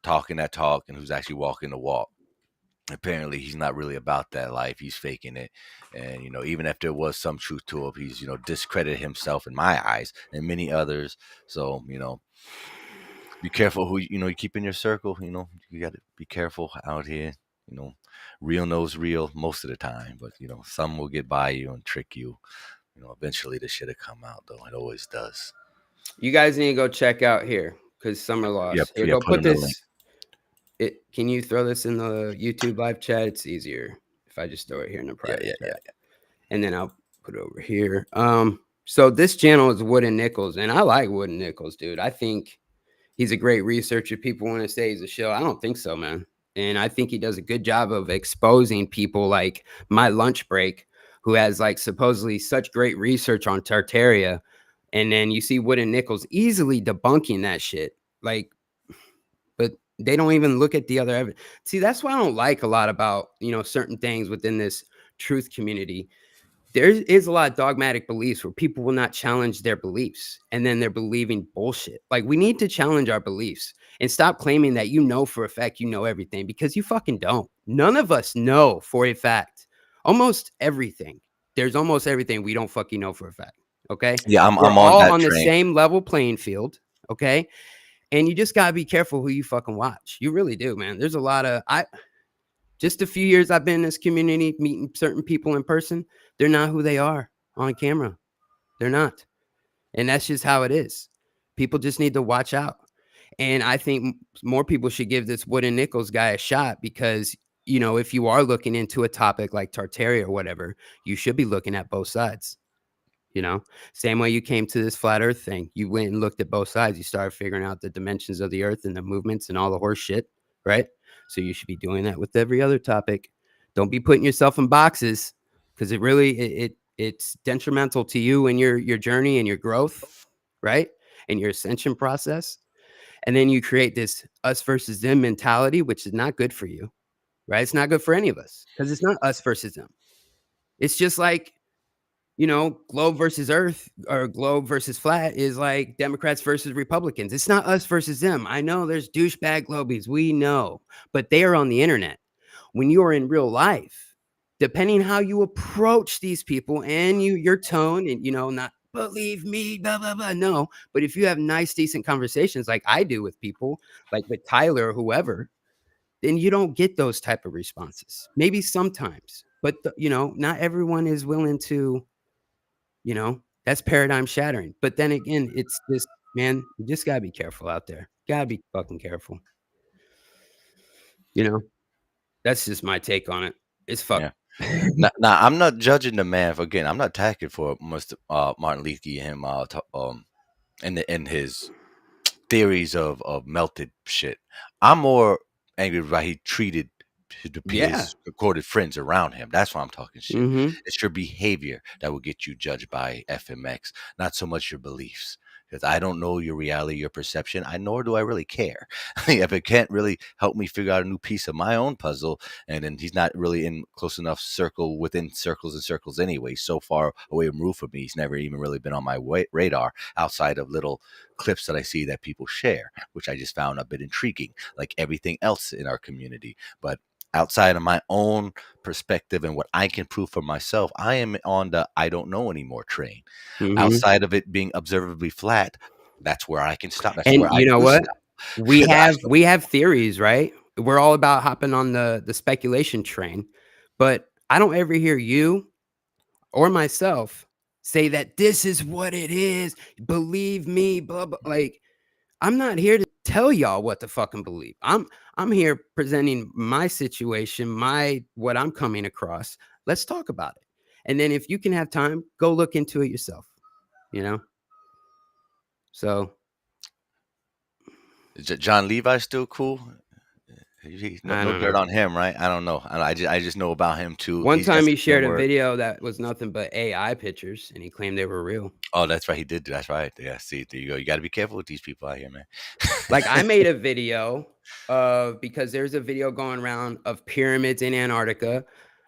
talking that talk and who's actually walking the walk. Apparently he's not really about that life. He's faking it. And, even if there was some truth to it, he's, discredited himself in my eyes and many others. So, be careful who, you keep in your circle. You got to be careful out here. Real knows real most of the time, but, some will get by you and trick you. Eventually this shit will come out, though. It always does. You guys need to go check out here because Summer lost. Yep, Here, go put this. Can you throw this in the YouTube live chat? It's easier if I just throw it here in the private chat. Yeah. And then I'll put it over here. So this channel is Wooden Nickels, and I like Wooden Nickels, dude. I think he's a great researcher. People want to say he's a shill. I don't think so, man. And I think he does a good job of exposing people like My Lunch Break, who has like supposedly such great research on Tartaria. And then you see Wooden Nickels easily debunking that shit. Like, but they don't even look at the other evidence. See, that's what I don't like a lot about, certain things within this truth community. There is a lot of dogmatic beliefs where people will not challenge their beliefs and then they're believing bullshit. Like, we need to challenge our beliefs and stop claiming that for a fact you know everything, because you fucking don't. None of us know for a fact almost everything. There's almost everything we don't fucking know for a fact. Okay. Yeah, I'm all on that on train. The same level playing field. Okay. And you just gotta be careful who you fucking watch. You really do, man. There's a lot of just a few years I've been in this community, meeting certain people in person. They're not who they are on camera. They're not. And that's just how it is. People just need to watch out. And I think more people should give this Wooden Nickels guy a shot because, if you are looking into a topic like Tartaria or whatever, you should be looking at both sides. Same way you came to this flat earth thing. You went and looked at both sides. You started figuring out the dimensions of the earth and the movements and all the horse shit, right? So you should be doing that with every other topic. Don't be putting yourself in boxes, because it's detrimental to you and your journey and your growth, right? And your ascension process. And then you create this us versus them mentality, which is not good for you, right? It's not good for any of us, because it's not us versus them. It's just like, globe versus earth, or globe versus flat is like Democrats versus Republicans. It's not us versus them. I know there's douchebag globies. We know, but they are on the internet. When you are in real life, depending how you approach these people and your tone, and, not believe me, blah, blah, blah. No, but if you have nice, decent conversations like I do with people, like with Tyler or whoever, then you don't get those type of responses. Maybe sometimes, but not everyone is willing to, that's paradigm shattering. But then again, it's just, man, you just gotta be careful out there. Gotta be fucking careful. That's just my take on it. It's fuck. Yeah. Now, I'm not judging the man for, again, I'm not attacking for Mr. Martin Luther King and his theories of melted shit. I'm more angry about he treated his recorded friends around him. That's why I'm talking shit. Mm-hmm. It's your behavior that will get you judged by FMX, not so much your beliefs. Because I don't know your reality, your perception. Nor do I really care. If it can't really help me figure out a new piece of my own puzzle, and then he's not really in close enough circle within circles and circles anyway, so far away removed from me, he's never even really been on my radar outside of little clips that I see that people share, which I just found a bit intriguing, like everything else in our community. But outside of my own perspective and what I can prove for myself, I am on the I don't know anymore train. Mm-hmm. Outside of it being observably flat, that's where I can stop. That's and where you know what? Stop. We have theories, right? We're all about hopping on the speculation train, but I don't ever hear you or myself say that this is what it is. Believe me, blah, blah. Like, I'm not here to tell y'all what to fucking believe. I'm here presenting my situation, what I'm coming across. Let's talk about it. And then if you can have time, go look into it yourself, So. Is John Levi still cool? No dirt on him, right? I don't know. I just know about him too. One time he shared a video that was nothing but AI pictures, and he claimed they were real. Oh, that's right. He did. That's right. Yeah. See, there you go. You got to be careful with these people out here, man. Like, I made a video because there's a video going around of pyramids in Antarctica.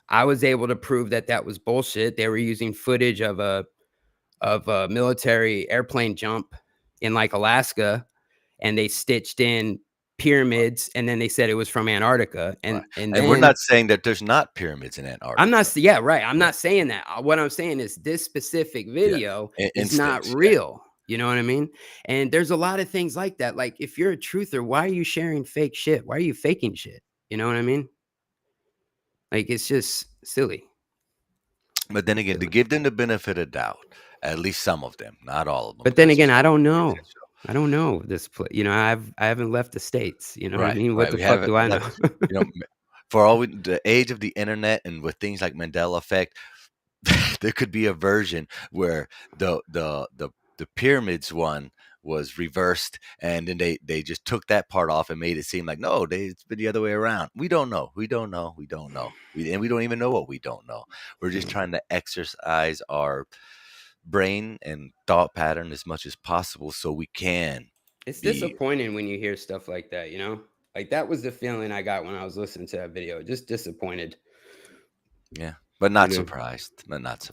I was able to prove that was bullshit. They were using footage of a military airplane jump in like Alaska, and they stitched in pyramids, and then they said it was from Antarctica. And we're not saying that there's not pyramids in Antarctica. I'm not saying that. What I'm saying is this specific video is not real. You know what I mean? And there's a lot of things like that. Like, if you're a truther, why are you sharing fake shit? Why are you faking shit? You know what I mean? Like, it's just silly. But then again, to give them the benefit of doubt, at least some of them, not all of them. But then again, I don't know. I don't know this place. I haven't left the States. You know what I mean? What the fuck do I know? For all the age of the internet and with things like Mandela effect, there could be a version where the pyramids one was reversed, and then they just took that part off and made it seem like, no, it's been the other way around. We don't know. And we don't even know what we don't know. We're just trying to exercise our brain and thought pattern as much as possible so we can. It's disappointing when you hear stuff like that, like that was the feeling I got when I was listening to that video. Just disappointed. Yeah, but not surprised.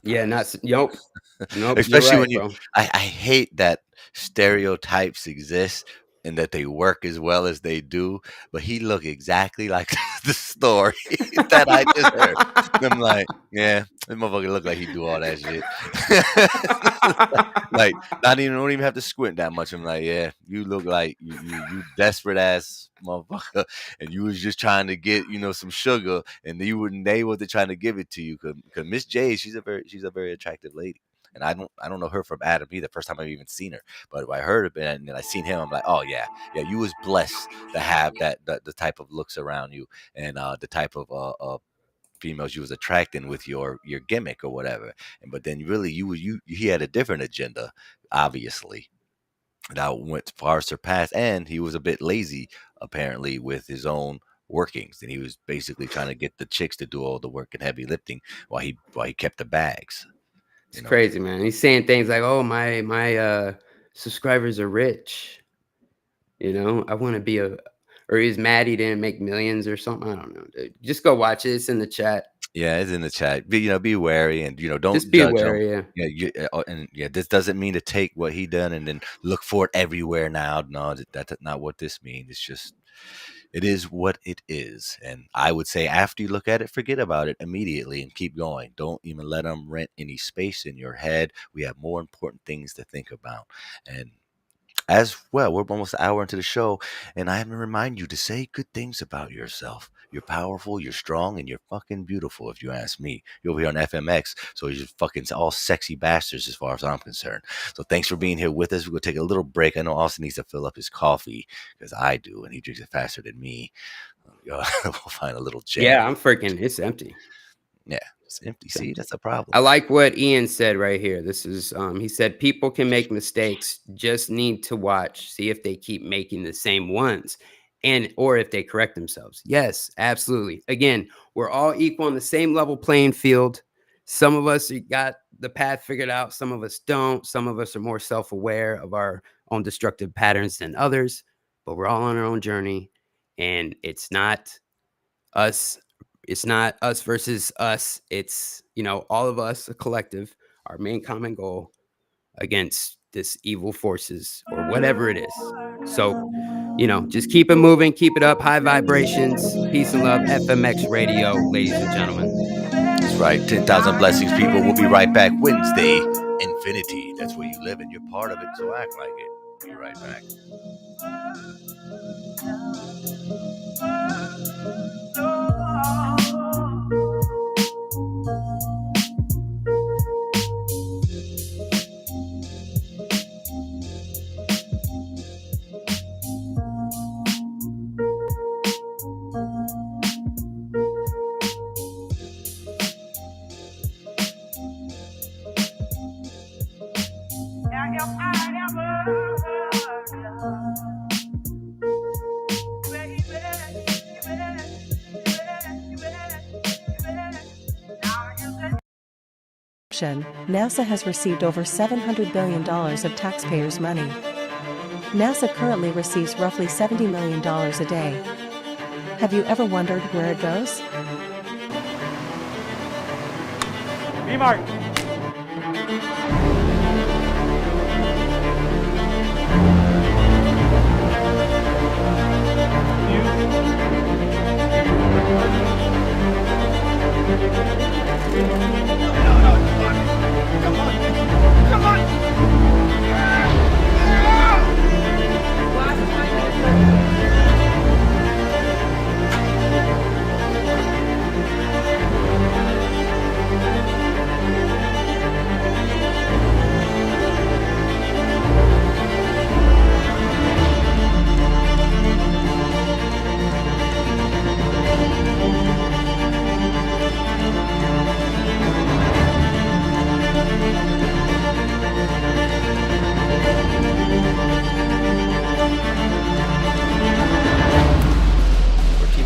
Yeah, nope. Especially right, when I hate that stereotypes exist and that they work as well as they do, but he looked exactly like the story that I just heard. And I'm like, yeah, this motherfucker look like he do all that shit. Like, don't even have to squint that much. I'm like, yeah, you look like you desperate ass motherfucker, and you was just trying to get some sugar, and they wasn't trying to give it to you because Miss J, she's a very attractive lady. And I don't know her from Adam either. First time I've even seen her, but I heard of it and then I seen him. I'm like, oh yeah, you was blessed to have the type of looks around you and the type of females you was attracting with your gimmick or whatever. But then really he had a different agenda, obviously, that went far surpassed. And he was a bit lazy apparently with his own workings, and he was basically trying to get the chicks to do all the work and heavy lifting while he kept the bags. It's crazy, man. He's saying things like, "Oh, my subscribers are rich." I want to be or he's mad he didn't make millions or something. I don't know, dude. Just go watch it. It's in the chat. Yeah, it's in the chat. Be wary, and don't just be judge wary. him. This doesn't mean to take what he done and then look for it everywhere now. No, that's not what this means. It's just, it is what it is. And I would say after you look at it, forget about it immediately and keep going. Don't even let them rent any space in your head. We have more important things to think about. And as well, we're almost an hour into the show, and I have to remind you to say good things about yourself. You're powerful, you're strong, and you're fucking beautiful, if you ask me. You're over here on FMX, so you're just fucking all sexy bastards as far as I'm concerned. So thanks for being here with us. We're going to take a little break. I know Austin needs to fill up his coffee, because I do, and he drinks it faster than me. We'll find a little jam. Yeah, it's empty. Yeah, it's empty. See, that's a problem. I like what Ian said right here. This is, he said, people can make mistakes, just need to watch, see if they keep making the same ones or if they correct themselves. Yes, absolutely. Again, we're all equal on the same level playing field. Some of us got the path figured out. Some of us don't. Some of us are more self-aware of our own destructive patterns than others, but we're all on our own journey, and it's not us. It's not us versus us. It's, all of us, a collective, our main common goal against this evil forces or whatever it is. So, just keep it moving, keep it up, high vibrations, peace and love, FMX Radio, ladies and gentlemen. That's right. 10,000 blessings, people. We'll be right back. Wednesday, infinity. That's where you live and you're part of it, so act like it. Be right back. NASA has received over $700 billion of taxpayers' money. NASA currently receives roughly $70 million a day. Have you ever wondered where it goes? B-Mark. Come on!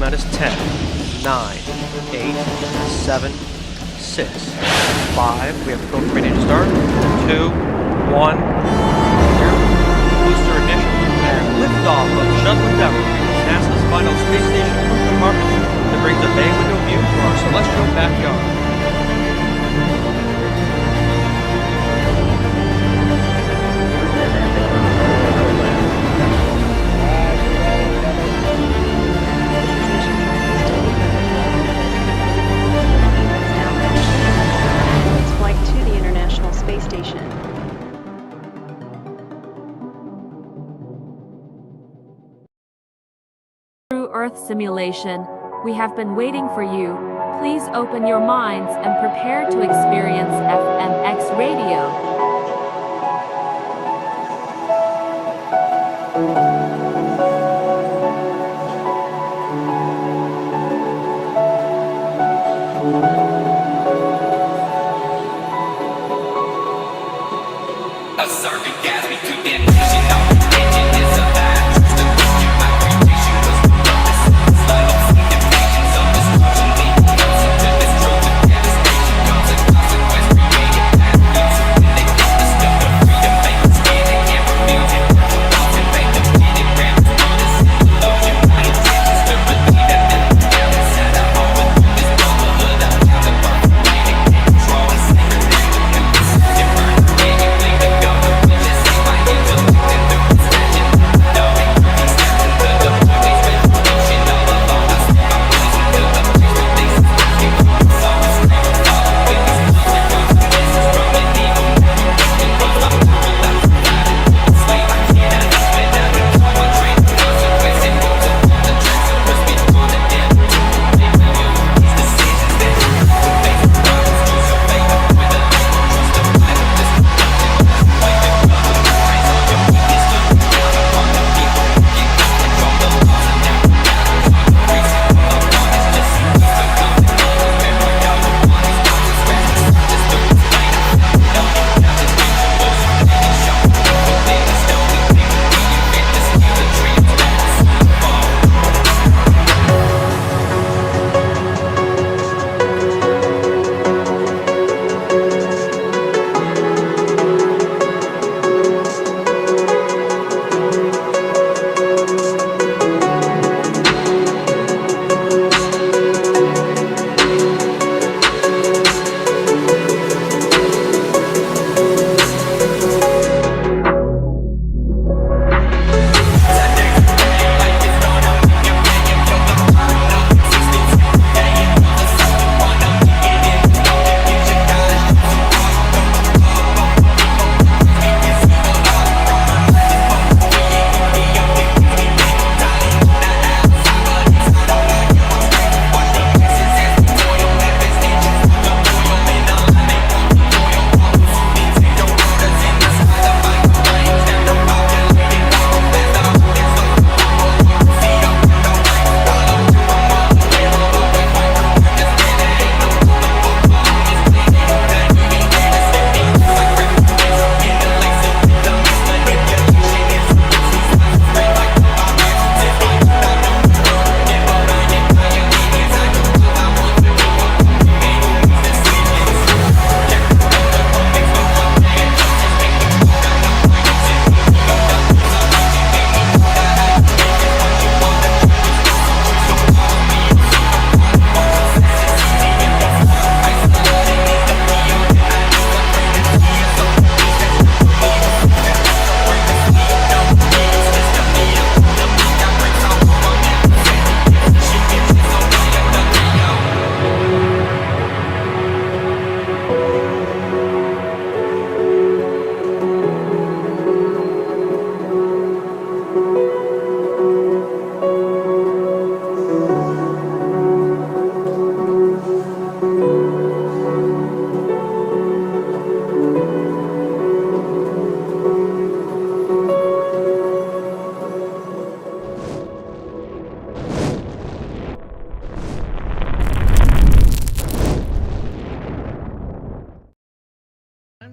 Minus 10, 9, 8, 7, 6, 5. We have the code ready to start. 2, 1, 0. Booster ignition and liftoff of Shuttle Endeavour, NASA's final space station compartment that brings a bay window view to our celestial backyard. Earth simulation, we have been waiting for you. Please open your minds and prepare to experience FMX Radio.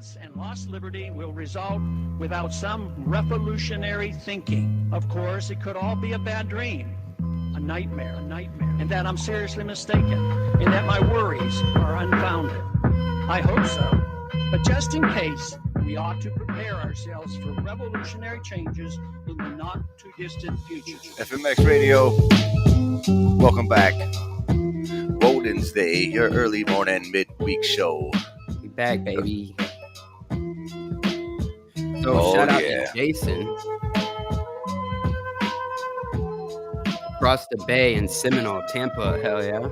violence and lost liberty will result without some revolutionary thinking. Of course, it could all be a bad dream, a nightmare, and that I'm seriously mistaken, and that my worries are unfounded. I hope so, but just in case, we ought to prepare ourselves for revolutionary changes in the not-too-distant future. FMX Radio, welcome back. Woden's Day, your early morning midweek show. We back, baby. So shout out to Jason. Across the bay in Seminole, Tampa, hell yeah.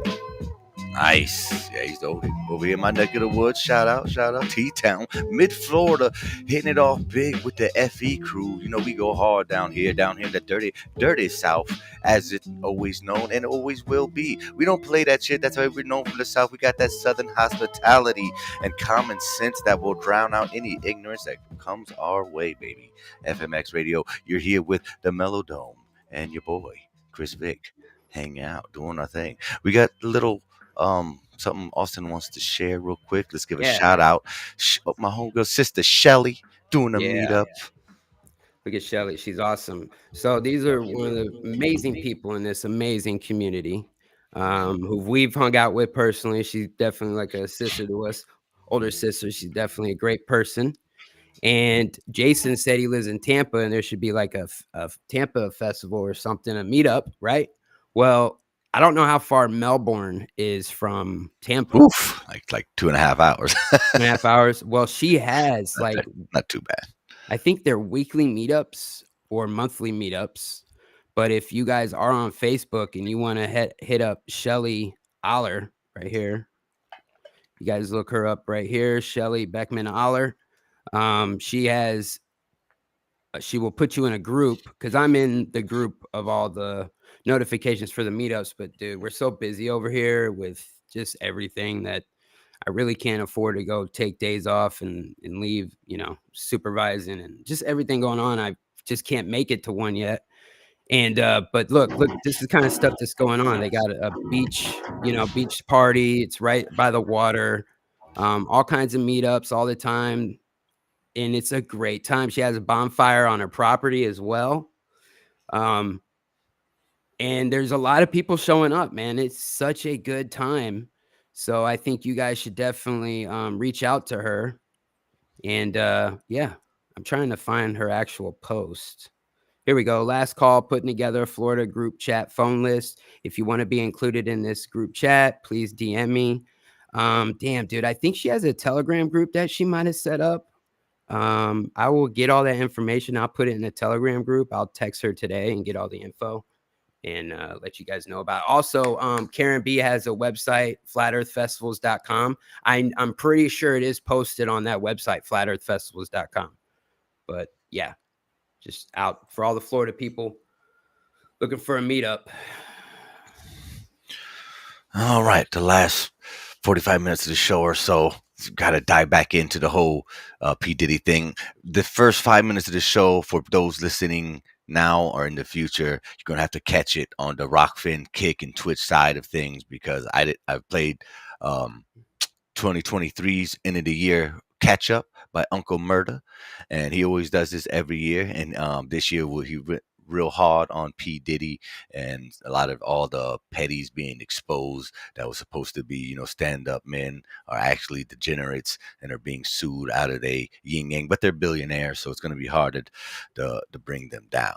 Nice. Yeah, he's over here in my neck of the woods. Shout out T-Town, mid-Florida, hitting it off big with the FE crew. You know, we go hard down here in the dirty South, as it's always known and always will be. We don't play that shit. That's why we're known from the South. We got that Southern hospitality and common sense that will drown out any ignorance that comes our way, baby. FMX Radio, you're here with the Mellow Dome and your boy, Chris Vick, hanging out, doing our thing. We got a little something Austin wants to share real quick. Let's give a shout out. My homegirl sister Shelly doing a meetup. Look at Shelly. She's awesome. So these are one of the amazing people in this amazing community who we've hung out with personally. She's definitely like a sister to us, older sister. She's definitely a great person. And Jason said he lives in Tampa and there should be like a Tampa festival or something, a meetup, right? Well, I don't know how far Melbourne is from Tampa. Oof, like 2.5 hours. 2.5 hours. Well, she has not too bad. I think they're weekly meetups or monthly meetups. But if you guys are on Facebook and you want to hit up Shelly Aller right here, you guys look her up right here, Shelly Beckman Aller. She will put you in a group because I'm in the group of all the notifications for the meetups, but dude, we're so busy over here with just everything that I really can't afford to go take days off and leave, supervising and just everything going on. I just can't make it to one yet. And but look, this is the kind of stuff that's going on. They got a beach party. It's right by the water. All kinds of meetups all the time. And it's a great time. She has a bonfire on her property as well. And there's a lot of people showing up, man. It's such a good time. So I think you guys should definitely reach out to her. And I'm trying to find her actual post. Here we go. Last call, putting together a Florida group chat phone list. If you want to be included in this group chat, please DM me. Damn, dude, I think she has a Telegram group that she might have set up. I will get all that information. I'll put it in a Telegram group. I'll text her today and get all the info and let you guys know about it. Also, Karen B has a website, flatearthfestivals.com. I'm pretty sure it is posted on that website, flatearthfestivals.com. But yeah, just out for all the Florida people looking for a meetup. All right, the last 45 minutes of the show or so, got to dive back into the whole P. Diddy thing. The first 5 minutes of the show, for those listening now or in the future, you're going to have to catch it on the Rockfin, Kick, and Twitch side of things, because I played 2023's end of the year catch up by Uncle Murda, and he always does this every year. And this year he went real hard on P. Diddy and a lot of all the petties being exposed that was supposed to be, stand-up men are actually degenerates and are being sued out of their yin yang, but they're billionaires, so it's going to be hard to bring them down.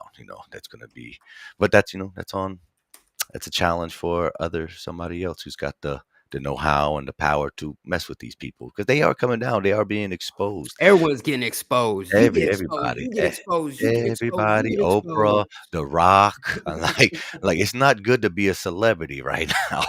That's going to be, but that's a challenge for somebody else who's got the know-how and the power to mess with these people, because they are coming down. They are being exposed. Everyone's getting exposed. Everybody, Oprah, The Rock. like it's not good to be a celebrity right now.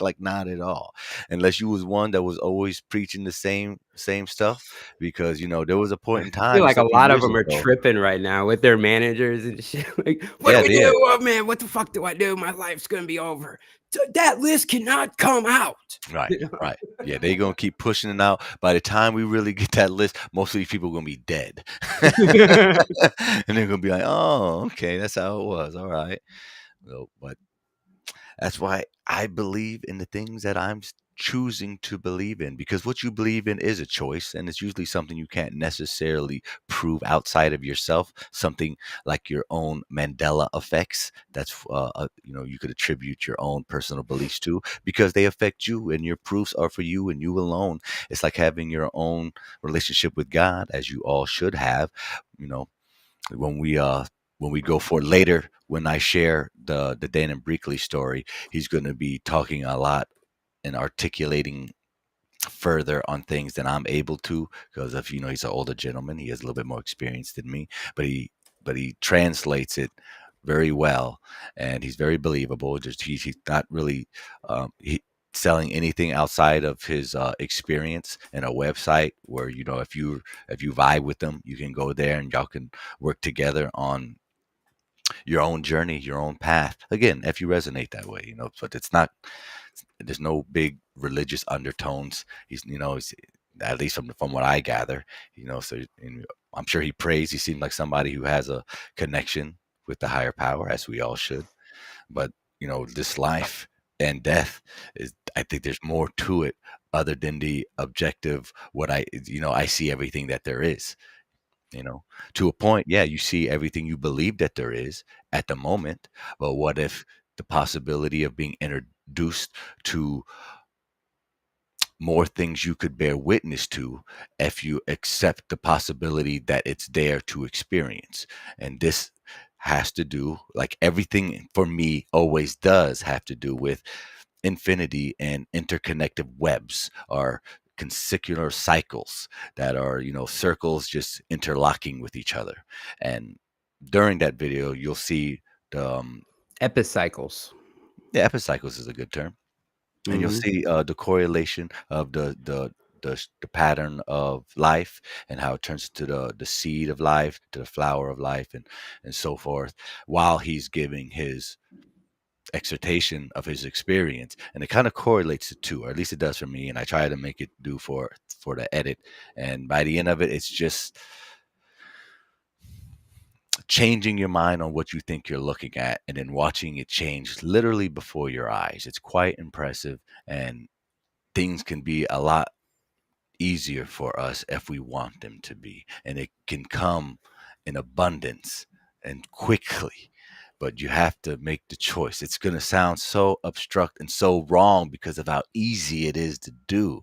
like not at all, unless you was one that was always preaching the same stuff, because there was a point in time. I feel like a lot of them are tripping right now with their managers and shit. Like, what do we do? Oh man, what the fuck do I do? My life's gonna be over. That list cannot come out. Right. Yeah, they're gonna keep pushing it out. By the time we really get that list, most of these people are gonna be dead. And they're gonna be like, oh, okay, that's how it was. All right. But that's why I believe in the things that I'm choosing to believe in, because what you believe in is a choice, and it's usually something you can't necessarily prove outside of yourself, something like your own Mandela effects. That's you could attribute your own personal beliefs to, because they affect you and your proofs are for you and you alone. It's like having your own relationship with God, as you all should have. you know when we go for later, when I share the Dan and Breakley story, he's going to be talking a lot and articulating further on things than I'm able to, because of he's an older gentleman, he has a little bit more experience than me, but he translates it very well, and he's very believable. Just he's not really selling anything outside of his experience, and a website where if you vibe with them, you can go there and y'all can work together on your own journey, your own path. Again, if you resonate that way, but it's not. There's no big religious undertones. He's at least from what I gather, So I'm sure he prays. He seemed like somebody who has a connection with the higher power, as we all should. But this life and death I think there's more to it other than the objective. What I see everything that there is. To a point, yeah, you see everything you believe that there is at the moment, but what if the possibility of being introduced to more things you could bear witness to if you accept the possibility that it's there to experience? And this has to do, like everything for me always does, have to do with infinity and interconnected webs, or consecular cycles that are circles just interlocking with each other. And during that video you'll see the epicycles. Yeah, epicycles is a good term. And you'll see the correlation of the pattern of life, and how it turns to the seed of life, to the flower of life, and so forth, while he's giving his exhortation of his experience. And it kind of correlates the two, or at least it does for me, and I try to make it do for the edit. And by the end of it, it's just changing your mind on what you think you're looking at, and then watching it change literally before your eyes. It's quite impressive, and things can be a lot easier for us if we want them to be, and it can come in abundance and quickly. But you have to make the choice. It's going to sound so obstruct and so wrong because of how easy it is to do,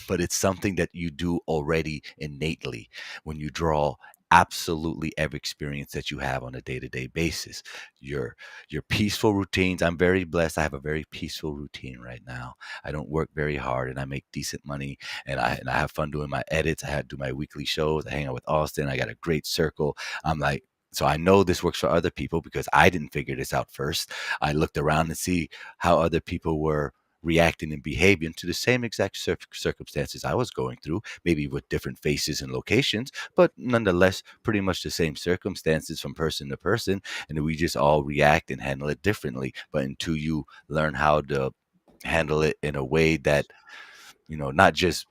but it's something that you do already innately when you draw absolutely every experience that you have on a day-to-day basis. Your peaceful routines. I'm very blessed. I have a very peaceful routine right now. I don't work very hard, and I make decent money, and I have fun doing my edits. I do my weekly shows. I hang out with Austin. I got a great circle. So I know this works for other people because I didn't figure this out first. I looked around and see how other people were reacting and behaving to the same exact circumstances I was going through, maybe with different faces and locations, but nonetheless, pretty much the same circumstances from person to person. And we just all react and handle it differently. But until you learn how to handle it in a way that, not just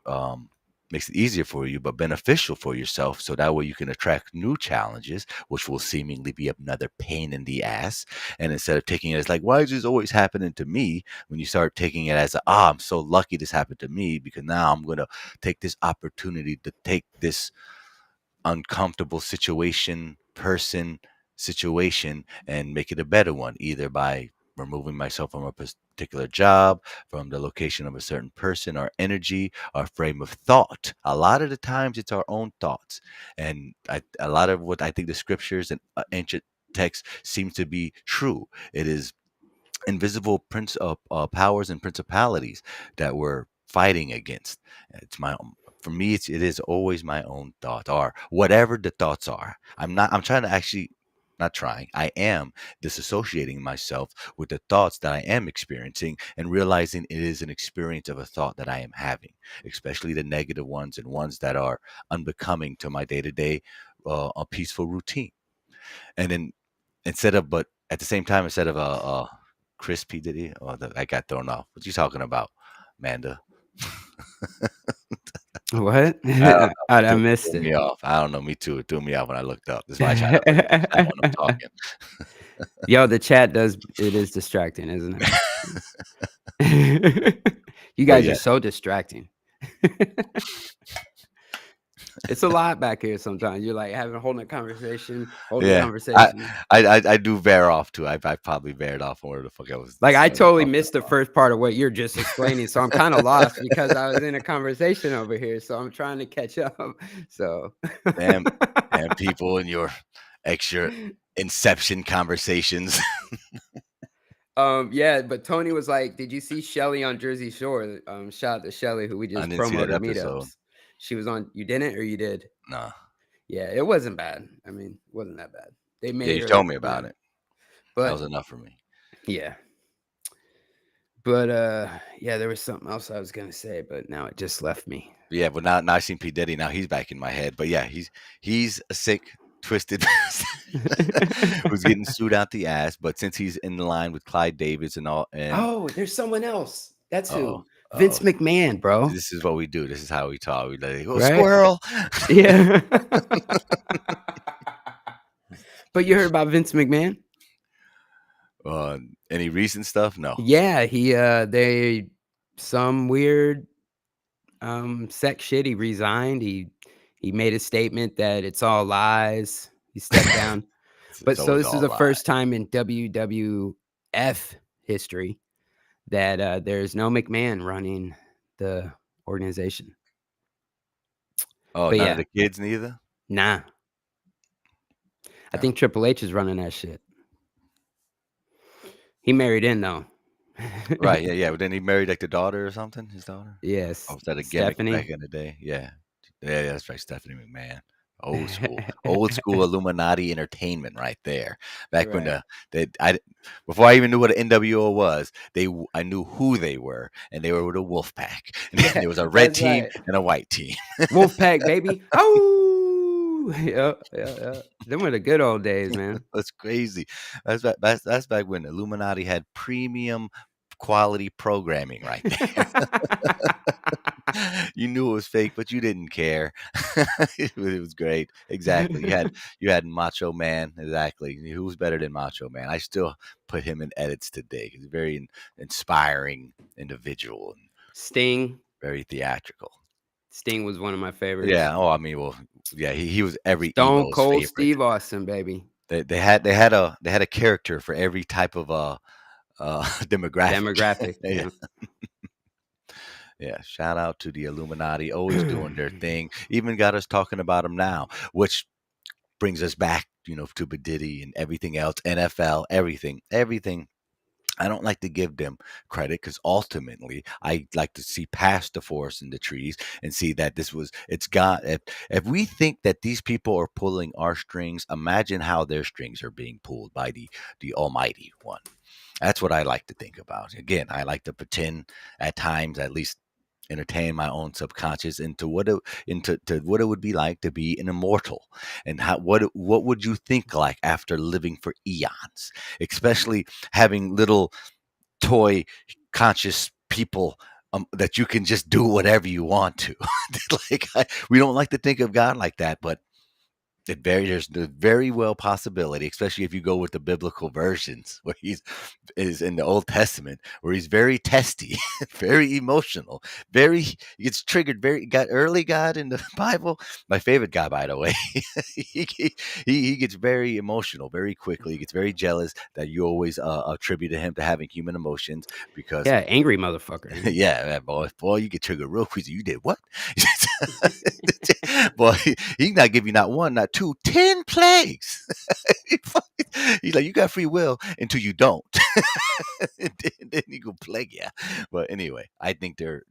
makes it easier for you, but beneficial for yourself, so that way you can attract new challenges, which will seemingly be another pain in the ass. And instead of taking it as like, why is this always happening to me, when you start taking it as I'm so lucky this happened to me, because now I'm going to take this opportunity to take this uncomfortable situation and make it a better one, either by removing myself from a particular job, from the location of a certain person or energy or frame of thought. A lot of the times it's our own thoughts. And a lot of what I think the scriptures and ancient texts seems to be true. It is invisible powers and principalities that we're fighting against. It's for me, it is always my own thought, or whatever the thoughts are. I'm trying to actually, not trying, I am disassociating myself with the thoughts that I am experiencing, and realizing it is an experience of a thought that I am having, especially the negative ones and ones that are unbecoming to my day-to-day a peaceful routine. And then but at the same time, instead of Chris P. Diddy, I got thrown off. What you talking about, Amanda? What? I missed threw it. me off. I don't know. Me too. It threw me off when I looked up. That's why I try to understand when I'm talking. Yo, the chat it is distracting, isn't it? You guys are so distracting. It's a lot back here sometimes. You're like holding a conversation. I do veer off too. I probably veered off where the fuck I was. Like I totally missed the first part of what you're just explaining, so I'm kind of lost because I was in a conversation over here, so I'm trying to catch up. So damn people in your extra inception conversations. Yeah, but Tony was like, "Did you see Shelly on Jersey Shore?" Shout out to Shelly, who we just promoted meetups. She was on. You didn't, or you did? Nah. Yeah, it wasn't bad. I mean, it wasn't that bad. They made. You told me about it. But that was enough for me. Yeah. But yeah, there was something else I was gonna say, but now it just left me. Yeah, but now I seen P Diddy. Now he's back in my head. But yeah, he's a sick, twisted who's getting sued out the ass. But since he's in the line with Clyde Davis and all, and there's someone else. That's who. Vince McMahon, bro. This is what we do. This is how we talk. We like, oh, right? Squirrel. Yeah. But you heard about Vince McMahon? Any recent stuff? No. Yeah, they some weird sex shit. He resigned. He made a statement that it's all lies. He stepped down. But so this is the first time in WWF history that there's no McMahon running the organization. Oh, none of the kids neither? Nah. I think Triple H is running that shit. He married in though. Right, yeah. But then he married like the daughter or something, his daughter? Yes. Oh, was that a gimmick back in the day? Yeah. Yeah, that's right, Stephanie McMahon. Old school Illuminati entertainment right there. Back when before I even knew what an NWO was, I knew who they were, and they were with a wolf pack. And there was a red team and a white team. Wolf pack, baby. Oh, yeah. Them were the good old days, man. That's crazy. That's back when Illuminati had premium quality programming right there. You knew it was fake, but you didn't care. It was great. Exactly. You had Macho Man. Exactly. Who's better than Macho Man? I still put him in edits today. He's a very inspiring individual. And Sting. Very theatrical. Sting was one of my favorites. Yeah. Oh, I mean, well, yeah. He was every Stone Cold favorite. Steve Austin, baby. They had a character for every type of demographic. Yeah. Yeah, shout out to the Illuminati, always doing their thing. Even got us talking about them now, which brings us back, to Diddy and everything else, NFL, everything. I don't like to give them credit because ultimately I like to see past the forest and the trees and see that it's God. If we think that these people are pulling our strings, imagine how their strings are being pulled by the Almighty One. That's what I like to think about. Again, I like to pretend at times, at least entertain my own subconscious into what it would be like to be an immortal, and what would you think like after living for eons, especially having little toy conscious people that you can just do whatever you want to. We don't like to think of God like that, but there's the very well possibility, especially if you go with the biblical versions, where is in the Old Testament, where he's very testy, very emotional, he gets triggered. Got early God in the Bible. My favorite guy, by the way. he gets very emotional very quickly. He gets very jealous that you always attribute him to having human emotions because angry motherfucker. Yeah, boy, you get triggered real quick. You did what? Boy, he not give you not one, not two, 10 plagues. He's like, you got free will until you don't. and then he go plague you. But anyway, I think they're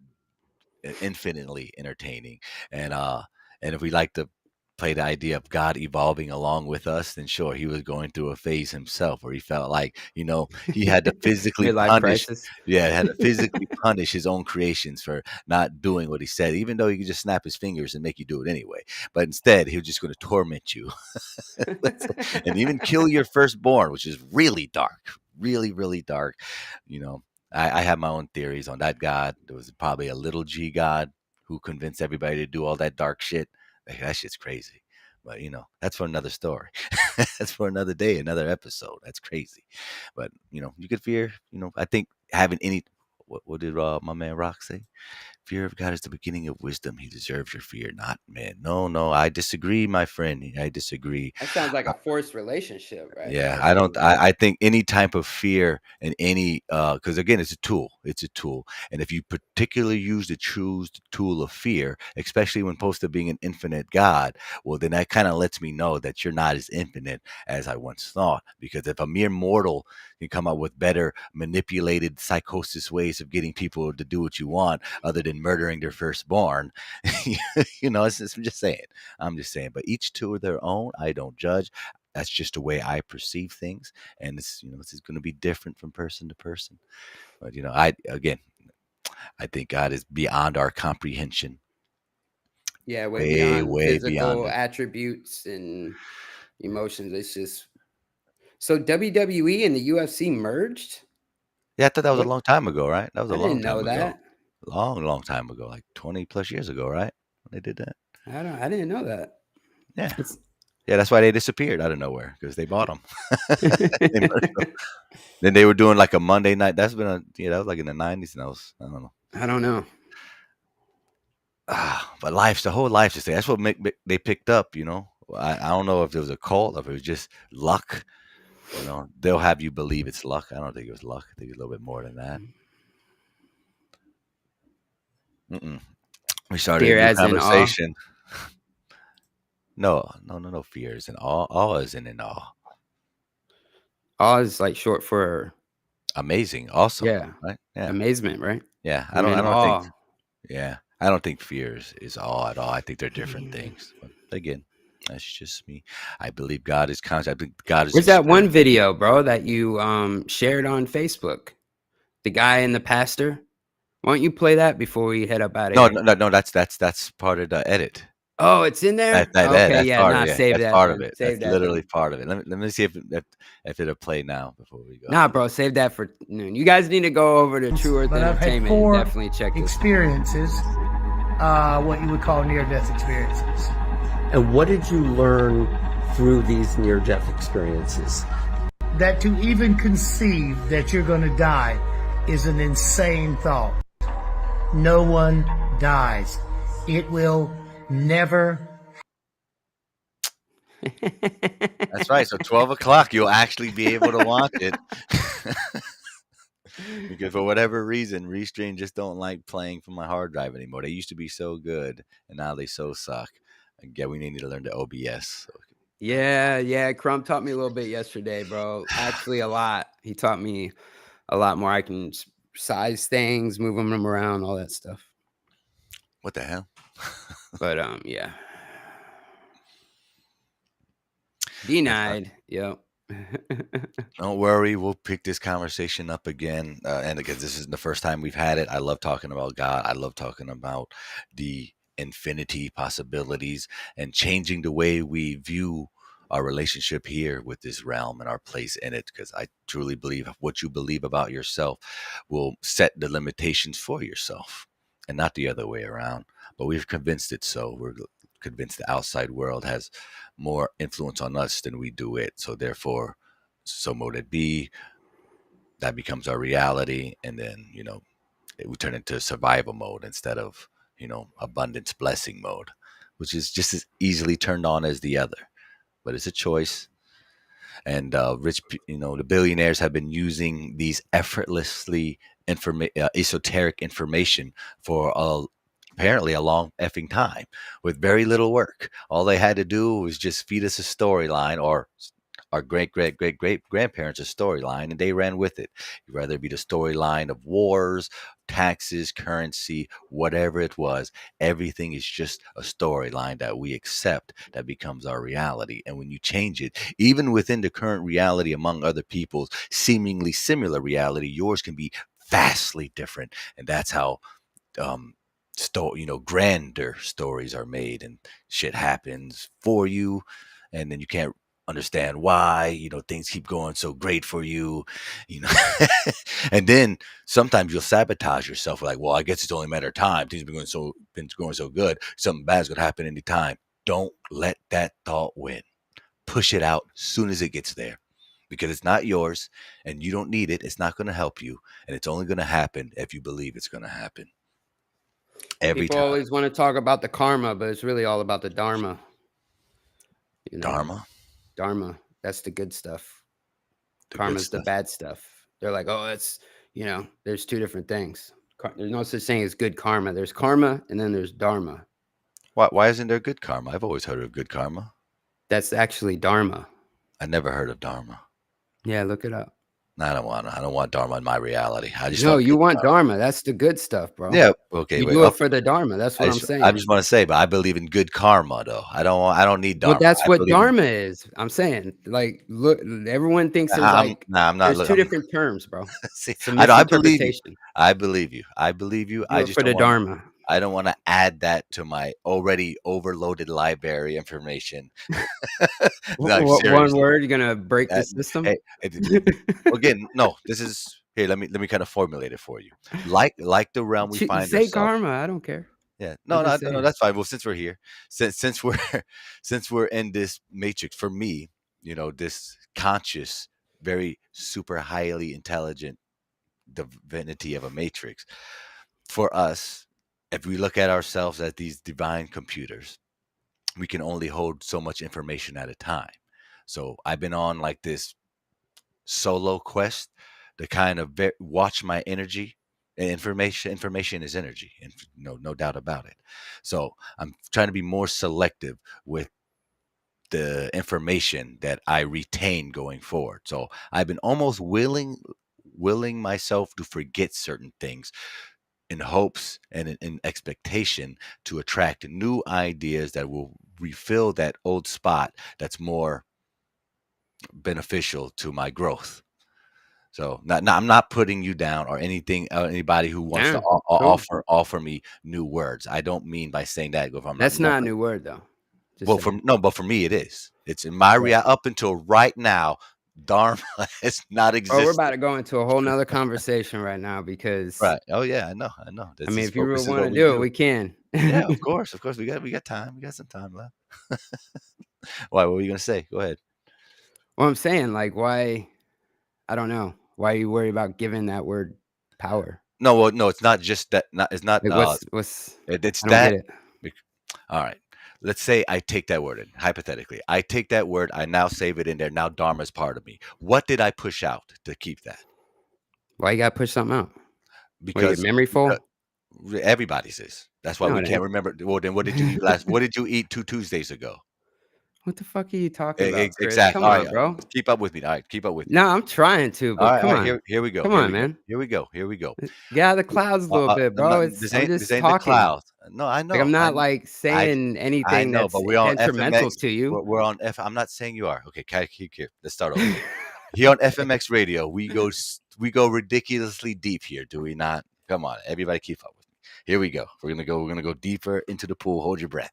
infinitely entertaining. And if we like to play the idea of God evolving along with us, then sure, he was going through a phase himself where he felt like, he had to physically punish his own creations for not doing what he said, even though he could just snap his fingers and make you do it anyway. But instead, he was just going to torment you and even kill your firstborn, which is really dark, really, really dark. I have my own theories on that God. There was probably a little G God who convinced everybody to do all that dark shit. That shit's crazy. But, that's for another story. That's for another day, another episode. That's crazy. But, you could fear, I think having what did my man Rock say? Fear of God is the beginning of wisdom. He deserves your fear, not man. No, I disagree, my friend. I disagree. That sounds like a forced relationship, right? Yeah, Like I don't. I think any type of fear and any because again, it's a tool. It's a tool, and if you particularly choose the tool of fear, especially when supposed to being an infinite God, well, then that kind of lets me know that you're not as infinite as I once thought. Because if a mere mortal can come up with better manipulated psychosis ways of getting people to do what you want, other than murdering their firstborn, I'm just saying. I'm just saying. But each to their own. I don't judge. That's just the way I perceive things, and this is going to be different from person to person. But I think God is beyond our comprehension. Yeah, way beyond way physical beyond it. attributes and emotions. It's just so WWE and the UFC merged. Yeah, I thought that was a long time ago, right? That was a long didn't time know ago. that. Long time ago, like 20 plus years ago, right? When they did that. I didn't know that. Yeah. Yeah, that's why they disappeared out of nowhere, because they bought them. Then they were doing like a Monday night. That was like in the 90s, and I don't know. But the whole life just that's what they picked up. I don't know if it was a cult, or if it was just luck. They'll have you believe it's luck. I don't think it was luck. I think it's a little bit more than that. We started Fear a new as in awe? conversation. No fear is in awe. Awe is in awe. Awe is like short for amazing, awesome. Yeah. Right. Yeah. Amazement, right? Yeah. I don't think. Yeah. I don't think fear is awe at all. I think they're different things. But again, that's just me. I believe God is conscious. I think God is. Where's that one video, bro, that you shared on Facebook? The guy and the pastor. Why don't you play that before we head up out of here? No. That's part of the edit. Oh, it's in there. That's Yeah, part of it. save That's that. part of it. Save That's that. literally part of it. Let me see if it'll play now before we go. Nah, bro, save that for noon. You guys need to go over to True Earth But I've had Entertainment 4 and definitely check this. experiences, what you would call near-death experiences. And what did you learn through these near-death experiences? That to even conceive that you're going to die is an insane thought. No one dies. It will never. That's right. So 12 o'clock, you'll actually be able to watch it. Because for whatever reason, Restream just don't like playing from my hard drive anymore. They used to be so good, and now they so suck. Again, we need to learn the OBS. Yeah. Crump taught me a little bit yesterday, bro. Actually, a lot. He taught me a lot more. I can size things, move them around, all that stuff. What the hell? But yeah. Denied. Yep. Don't worry, we'll pick this conversation up again. And because this isn't the first time we've had it, I love talking about God. I love talking about the infinity possibilities and changing the way we view our relationship here with this realm and our place in it. Because I truly believe what you believe about yourself will set the limitations for yourself and not the other way around. But we've convinced it so. We're convinced the outside world has more influence on us than we do it. So therefore, so mote it be, that becomes our reality. And then, we turn into survival mode instead of, abundance blessing mode, which is just as easily turned on as the other. But it's a choice. And the billionaires have been using these effortlessly esoteric information for apparently a long effing time with very little work. All they had to do was just feed us a storyline, or our great grandparents a storyline, and they ran with it. Whether it be the storyline of wars, taxes, currency, whatever it was, everything is just a storyline that we accept that becomes our reality. And when you change it, even within the current reality among other people's seemingly similar reality, yours can be vastly different. And that's how grander stories are made, and shit happens for you, and then you can't understand why, things keep going so great for you, and then sometimes you'll sabotage yourself. Like, well, I guess it's only a matter of time. Things have been going so good. Something bad's going to happen anytime. Don't let that thought win. Push it out as soon as it gets there, because it's not yours and you don't need it. It's not going to help you, and it's only going to happen if you believe it's going to happen. Every People time. always want to talk about the karma, but it's really all about the dharma. You know? Dharma. That's the good stuff. Karma's the bad stuff. They're like, oh, it's, there's two different things. There's no such thing as good karma. There's karma and then there's dharma. Why isn't there good karma? I've always heard of good karma. That's actually dharma. I never heard of dharma. Yeah, look it up. No, I don't want dharma in my reality. You want dharma. That's the good stuff, bro. Yeah, okay. You do it for the dharma. That's what I'm saying. I just want to say, but I believe in good karma, though. I don't need dharma. Well, that's what dharma is. I'm saying, like, look, everyone thinks there's I'm not. There's two different terms, bro. See, I believe you. I believe you. I just for the dharma. I don't want to add that to my already overloaded library information. One word, you're gonna break the system. Again, no. This is here. Let me kind of formulate it for you. Like the realm we find say ourselves. karma. I don't care. Yeah, no, that's fine. Well, since we're here, since we're in this matrix, for me, this conscious, very super highly intelligent divinity of a matrix, for us. If we look at ourselves as these divine computers, we can only hold so much information at a time. So I've been on like this solo quest to kind of watch my energy. And information is energy, and no doubt about it. So I'm trying to be more selective with the information that I retain going forward. So I've been almost willing myself to forget certain things, in hopes and in expectation to attract new ideas that will refill that old spot that's more beneficial to my growth. So I'm not putting you down or anything, anybody who wants to offer me new words. I don't mean by saying that. That's not a new word, though. But for me it is. It's in my up until right now. Dharma has not existed. Oh, we're about to go into a whole nother conversation right now because Oh yeah, I know. If you really want to do it, we can. Yeah, of course. We got time. We got some time left. Why? What were you gonna say? Go ahead. Well, I'm saying, like, why? I don't know. Why are you worried about giving that word power? No, it's not just that. It's not. Like, it's that. All right. Let's say I take that word in, hypothetically. I take that word, I now save it in there. Now Dharma is part of me. What did I push out to keep that? Why you got to push something out? Because your memory full? Everybody's is. That's why we can't remember. Well, then what did you eat what did you eat 2 Tuesdays ago? What the fuck are you talking about, Chris? Exactly. Come all on, bro. Keep up with me. All right, keep up with me. No, I'm trying to, but come on. Here we go. Come on, man. Here we go. Get out of the clouds a little bit, bro. This ain't the clouds. No, I know. Like, I'm not saying anything that's detrimental to you. We're on I'm not saying you are. Okay, keep let's start over. Here on FMX Radio, we go ridiculously deep here, do we not? Come on, everybody keep up with me. Here we go. We're gonna go deeper into the pool. Hold your breath.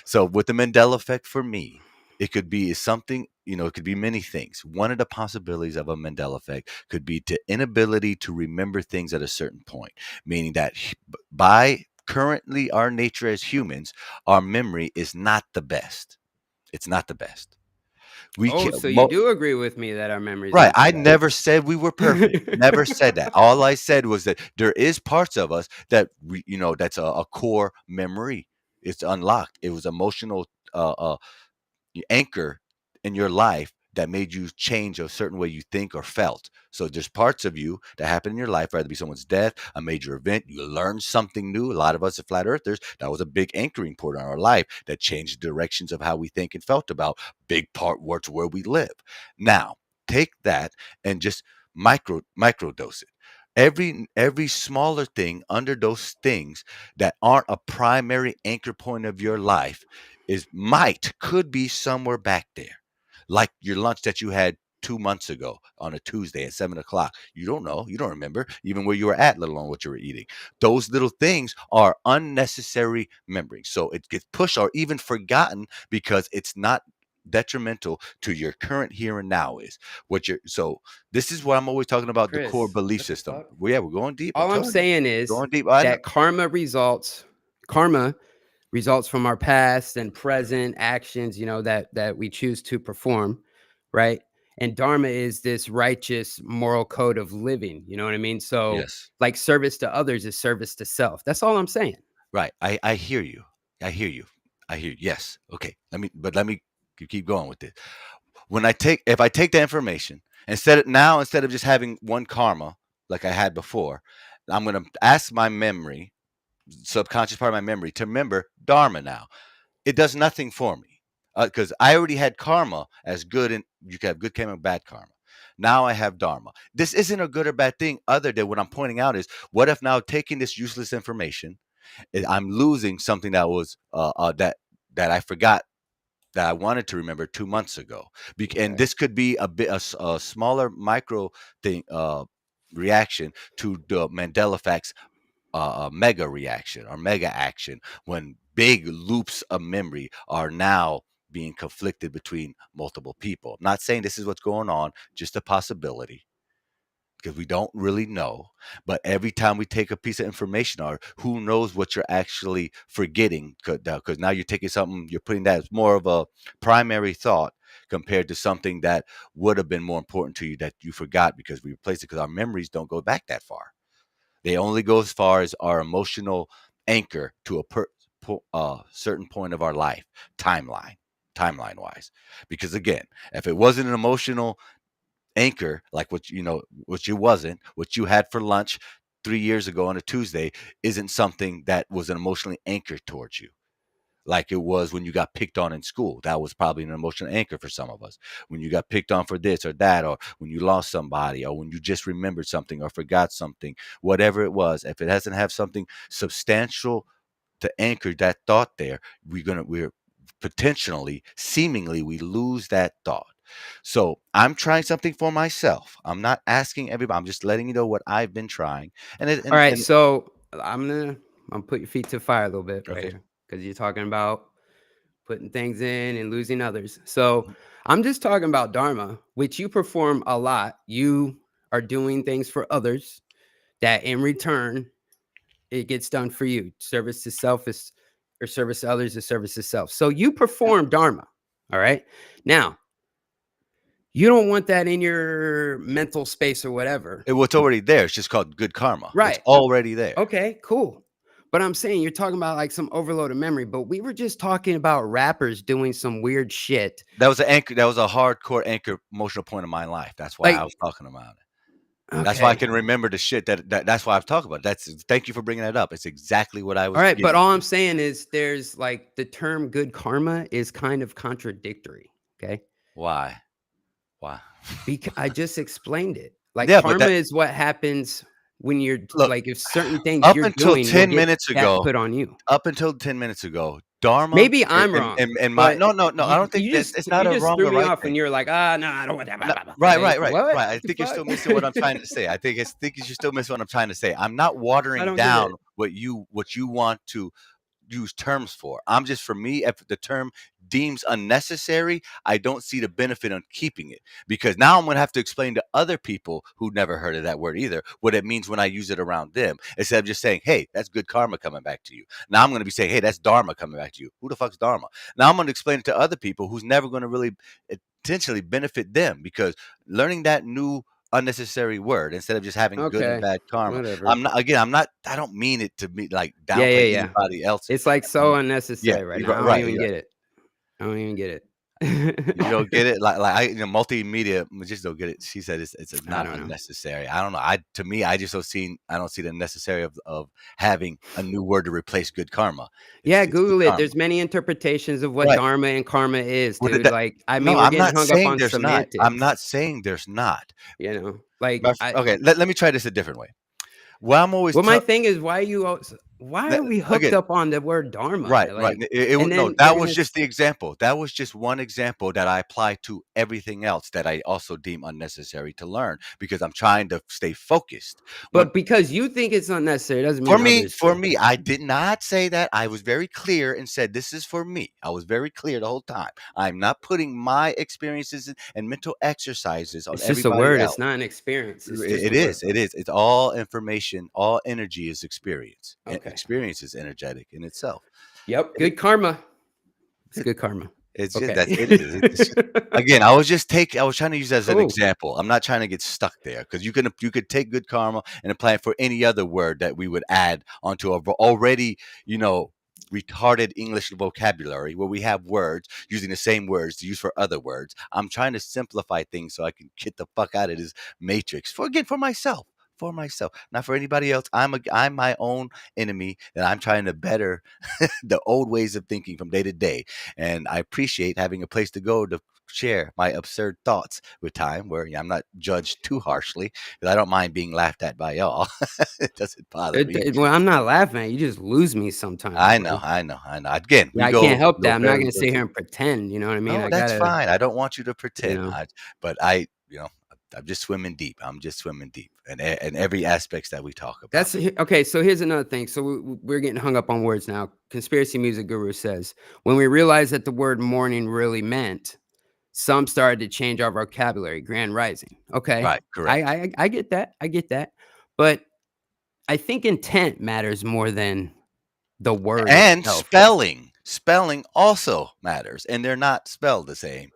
So with the Mandela effect, for me, it could be something, it could be many things. One of the possibilities of a Mandela effect could be the inability to remember things at a certain point, meaning that by currently our nature as humans, our memory is not the best. It's not the best. So you do agree with me that our memories right? I never said we were perfect. Never said that. All I said was that there is parts of us that that's a core memory. It's unlocked. It was emotional anchor in your life that made you change a certain way you think or felt. So there's parts of you that happen in your life, whether it be someone's death, a major event, you learned something new. A lot of us are flat earthers. That was a big anchoring point in our life that changed the directions of how we think and felt about big part where we live. Now, take that and just microdose it. Every smaller thing under those things that aren't a primary anchor point of your life could be somewhere back there. Like your lunch that you had 2 months ago on a Tuesday at 7:00. You don't know. You don't remember even where you were at, let alone what you were eating. Those little things are unnecessary memories. So it gets pushed or even forgotten because it's not detrimental to your current here and now so this is what I'm always talking about, Chris, the core belief system. We're going deep. All I'm saying is that karma results from our past and present actions, that we choose to perform, right? And dharma is this righteous moral code of living. You know what I mean? So Yes. like service to others is service to self. That's all I'm saying. Right. I hear you. I hear you. Yes. Okay. Let me keep going with this. If I take the information, instead of just having one karma like I had before, I'm going to ask my memory, subconscious part of my memory, to remember dharma now. It does nothing for me because I already had karma as good, and you can have good karma and bad karma. Now I have dharma. This isn't a good or bad thing, other than what I'm pointing out is, what if now taking this useless information, I'm losing something that was that I forgot, that I wanted to remember 2 months ago. And this could be a smaller micro thing, reaction to the Mandela effect's mega reaction or mega action, when big loops of memory are now being conflicted between multiple people. I'm not saying this is what's going on, just a possibility, because we don't really know. But every time we take a piece of information, or who knows what you're actually forgetting, because now you're taking something, you're putting that as more of a primary thought compared to something that would have been more important to you that you forgot because we replaced it, because our memories don't go back that far. They only go as far as our emotional anchor to a certain point of our life, timeline-wise. Because again, if it wasn't an emotional anchor, like what you had for lunch 3 years ago on a Tuesday, isn't something that was an emotionally anchored towards you, like it was when you got picked on in school. That was probably an emotional anchor for some of us. When you got picked on for this or that, or when you lost somebody, or when you just remembered something or forgot something, whatever it was, if it doesn't have something substantial to anchor that thought there, we're potentially, seemingly, we lose that thought. So I'm trying something for myself. I'm not asking everybody. I'm just letting you know what I've been trying. All right. So I'm gonna put your feet to the fire a little bit right Okay. here, because you're talking about putting things in and losing others. So I'm just talking about dharma, which you perform a lot. You are doing things for others that in return, it gets done for you. Service to self is, or service to others is service to self. So you perform dharma. All right. Now, you don't want that in your mental space or whatever. It's already there. It's just called good karma. Right. It's already there. Okay, cool. But I'm saying you're talking about like some overload of memory, but we were just talking about rappers doing some weird shit. That was an anchor. That was a hardcore anchor emotional point of my life. That's why I was talking about it. Okay. That's why I can remember the shit that's why I've talked about it. Thank you for bringing that up. It's exactly what I was. All right, but all I'm saying is there's like the term good karma is kind of contradictory. Okay. Why? Because I just explained it. Like karma is what happens when you're like, if certain things up you're until doing 10 minutes ago put on you. Up until 10 minutes ago, dharma. Maybe I'm wrong. And my no. I don't think it's not a wrong or right off thing. When you're like, no, I don't want that. Blah, blah, blah. Right. I think you're still missing what I'm trying to say. I think you're still missing what I'm trying to say. I'm not watering down what you want to use terms for. I'm just, for me, if the term deems unnecessary, I don't see the benefit on keeping it, because now I'm going to have to explain to other people who never heard of that word either what it means when I use it around them, instead of just saying, hey, that's good karma coming back to you. Now I'm going to be saying, hey, that's dharma coming back to you. Who the fuck's dharma? Now I'm going to explain it to other people who's never going to really potentially benefit them, because learning that new unnecessary word instead of just having good and bad karma. Whatever. I don't mean it to be like downplay anybody else. It's like so unnecessary right now. I don't even get it. I don't even get it. You don't get it, multimedia just don't get it. She said it's not unnecessary. I don't know. To me, I just don't see the necessary of having a new word to replace good karma. Google it. There's many interpretations of what dharma and karma is, dude. We're getting hung up on semantics. I'm not saying there's not. Okay, let me try this a different way. Well, I'm always. My thing is, why are we hooked up on the word dharma? Right. That was just the example. That was just one example that I apply to everything else that I also deem unnecessary to learn, because I'm trying to stay focused. But because you think it's unnecessary, doesn't mean for me, I did not say that. I was very clear and said this is for me. I was very clear the whole time. I'm not putting my experiences and mental exercises on everybody else. It's just a word. It's not an experience. It is. It's all information. All energy is experience. Okay. Experience is energetic in itself. Yep. Good karma. It's good karma. It's just Okay. that's it is. Again, I was trying to use that as an Cool. example. I'm not trying to get stuck there because you could take good karma and apply it for any other word that we would add onto a already, retarded English vocabulary where we have words using the same words to use for other words. I'm trying to simplify things so I can get the fuck out of this matrix for myself. For myself, not for anybody else. I'm my own enemy, and I'm trying to better the old ways of thinking from day to day. And I appreciate having a place to go to share my absurd thoughts with time where I'm not judged too harshly because I don't mind being laughed at by y'all. It doesn't bother me. Well, I'm not laughing at you. Just lose me sometimes. I bro. know. Again, I can't help that. I'm not going to sit here and pretend. You know what I mean? No, that's fine. I don't want you to pretend. But I'm just swimming deep. I'm just swimming deep, and every aspects that we talk about. That's okay. So here's another thing. So we're getting hung up on words now. Conspiracy Music Guru says when we realized that the word morning really meant, some started to change our vocabulary. Grand rising. Okay, right, correct. I get that. I get that. But I think intent matters more than the word and itself. Spelling also matters, and they're not spelled the same.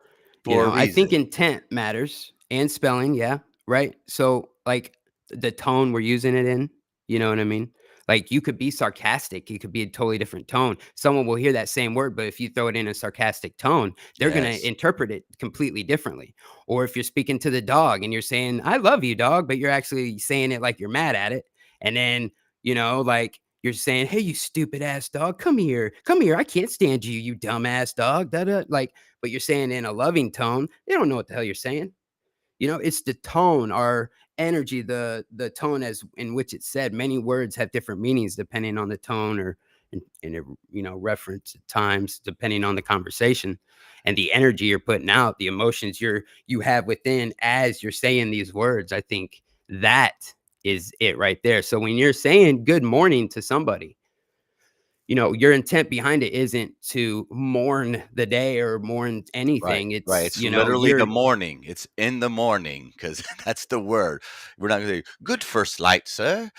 I think intent matters. And spelling, yeah, right? So, like, the tone we're using it in, you know what I mean? Like, you could be sarcastic. It could be a totally different tone. Someone will hear that same word, but if you throw it in a sarcastic tone, they're going to interpret it completely differently. Or if you're speaking to the dog and you're saying, I love you, dog, but you're actually saying it like you're mad at it. And then, like, you're saying, hey, you stupid ass dog, come here. I can't stand you, you dumb ass dog. Like, but you're saying in a loving tone. They don't know what the hell you're saying. It's the tone, our energy, the tone as in which it's said. Many words have different meanings depending on the tone or in reference at times, depending on the conversation and the energy you're putting out, the emotions you have within as you're saying these words. I think that is it right there. So when you're saying good morning to somebody, your intent behind it isn't to mourn the day or mourn anything. Right, It's right. It's literally the morning. It's in the morning because that's the word. We're not going to say good first light, sir.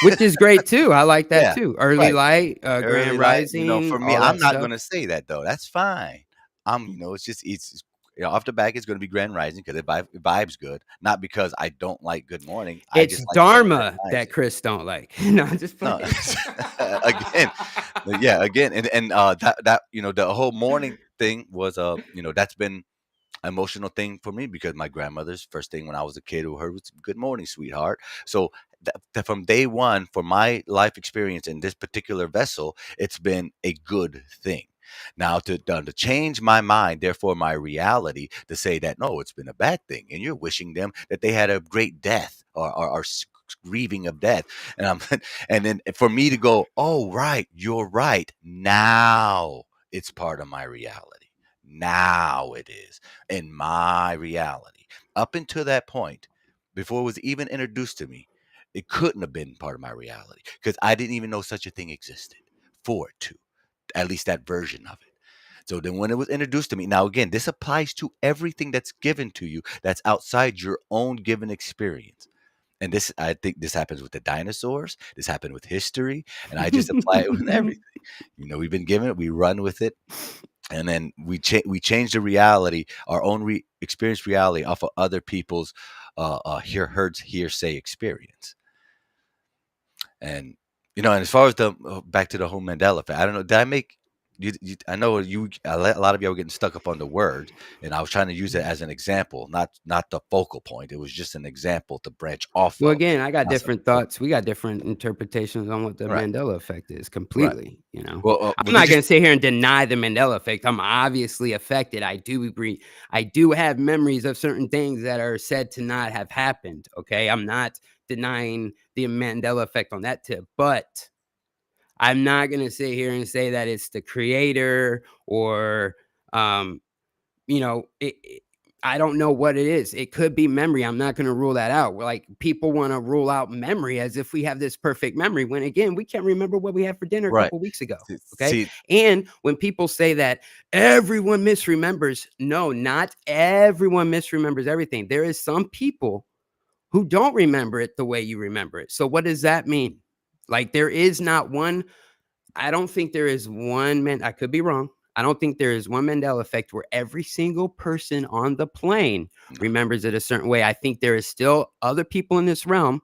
Which is great too. I like that too. Early right. light, Early grand light, rising. for me, all I'm that not stuff. going to say that though. That's fine. It's off the back. It's going to be grand rising because it vibes good, not because I don't like good morning. It's I just like Dharma that Chris don't like. No, I'm just no. playing. Again, and that the whole morning thing was that's been an emotional thing for me because my grandmother's first thing when I was a kid who heard was "Good morning, sweetheart." So that from day one, for my life experience in this particular vessel, it's been a good thing. Now to change my mind, therefore my reality, to say that no, it's been a bad thing, and you're wishing them that they had a great death or grieving of death, and then for me to go, oh right, you're right. Now it's part of my reality. Now it is in my reality. Up until that point, before it was even introduced to me, it couldn't have been part of my reality because I didn't even know such a thing existed for it to, at least that version of it. So then when it was introduced to me, now again, this applies to everything that's given to you that's outside your own given experience. And this, I think this happens with the dinosaurs. This happened with history. And I just apply it with everything. We've been given it, we run with it. And then we change the reality, our own experienced reality off of other people's hearsay experience. And and as far as the back to the whole Mandela effect, I don't know. Did I make you? I know a lot of y'all were getting stuck up on the word, and I was trying to use it as an example, not the focal point. It was just an example to branch off. Well, of. again, I got different thoughts. We got different interpretations on what the Mandela effect is. Completely, Well, I'm not going to sit here and deny the Mandela effect. I'm obviously affected. I do agree. I do have memories of certain things that are said to not have happened. Okay, I'm not denying the Mandela effect on that tip, but I'm not going to sit here and say that it's the creator or, I don't know what it is. It could be memory. I'm not going to rule that out. Like people want to rule out memory as if we have this perfect memory when again, we can't remember what we had for dinner a couple weeks ago. Okay. And when people say that everyone misremembers, no, not everyone misremembers everything. There is some people who don't remember it the way you remember it. So what does that mean? Like there is not one, I don't think there is one man, I could be wrong. I don't think there is one Mandela effect where every single person on the plane remembers it a certain way. I think there is still other people in this realm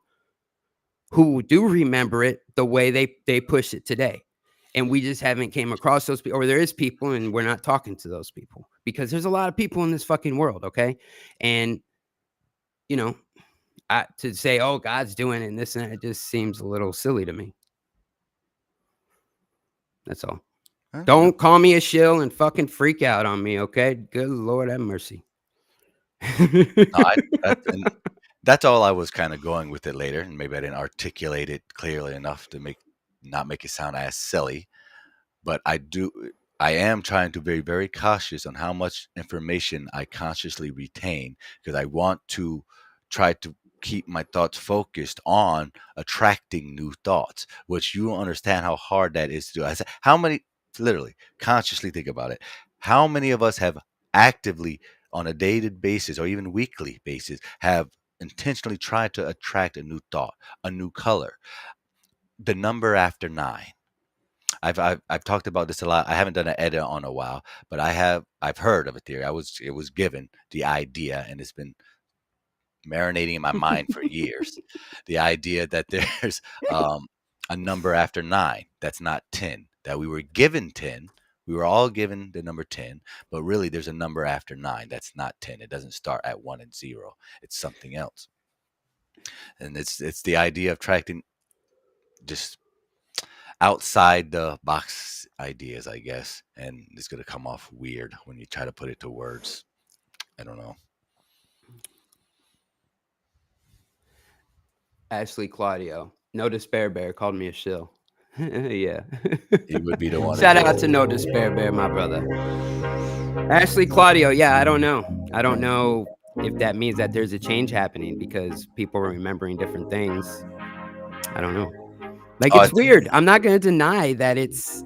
who do remember it the way they push it today. And we just haven't came across those people, or there is people and we're not talking to those people because there's a lot of people in this fucking world. Okay. And, you know, to say, oh, God's doing it and this and that, it just seems a little silly to me. That's all. Don't call me a shill and fucking freak out on me, okay? Good Lord have mercy. That's all I was kind of going with it later, and maybe I didn't articulate it clearly enough to not make it sound as silly. But I am trying to be very cautious on how much information I consciously retain, because I want to try to keep my thoughts focused on attracting new thoughts, which you understand how hard that is to do. I said, how many, literally, consciously think about it. How many of us have actively, on a daily basis or even weekly basis, have intentionally tried to attract a new thought, a new color? The number after 9. I've talked about this a lot. I haven't done an edit on a while, but I've heard of a theory. It was given the idea, and it's been marinating in my mind for years. The idea that there's a number after 9 that's not 10. That we were given 10. We were all given the number 10, but really there's a number after 9 that's not 10. It doesn't start at 1 and 0. It's something else. And it's the idea of attracting just outside the box ideas, I guess. And it's going to come off weird when you try to put it to words. I don't know. Ashley Claudio, No Despair Bear, called me a shill. Yeah. He would be the one. Shout out to No Despair Bear, my brother. Ashley Claudio, yeah, I don't know. I don't know if that means that there's a change happening because people are remembering different things. I don't know. Like, it's weird. I'm not going to deny that it's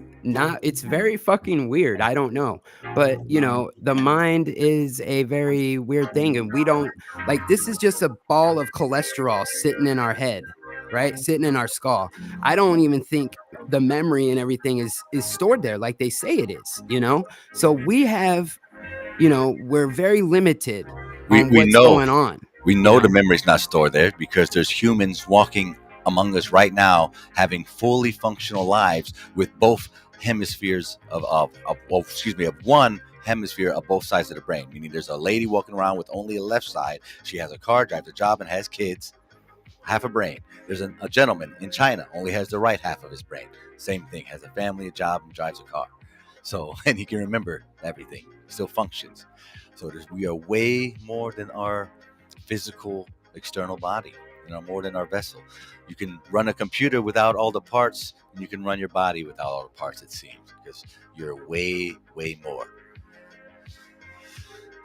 very fucking weird. I don't know. But, you know, the mind is a very weird thing. And we don't, like, this is just a ball of cholesterol sitting in our head, right? Sitting in our skull. I don't even think the memory and everything is stored there like they say it is, you know? So we have, you know, we're very limited on what's going on. We know the memory's not stored there because there's humans walking among us right now having fully functional lives with both hemispheres of one hemisphere of both sides of the brain. Meaning there's a lady walking around with only a left side. She has a car, drives a job, and has kids. Half a brain. There's a gentleman in China, only has the right half of his brain. Same thing, has a family, a job, and drives a car. So, and he can remember everything. He still functions. So we are way more than our physical external body. You know, more than our vessel. You can run a computer without all the parts, and you can run your body without all the parts, it seems, because you're way, way more.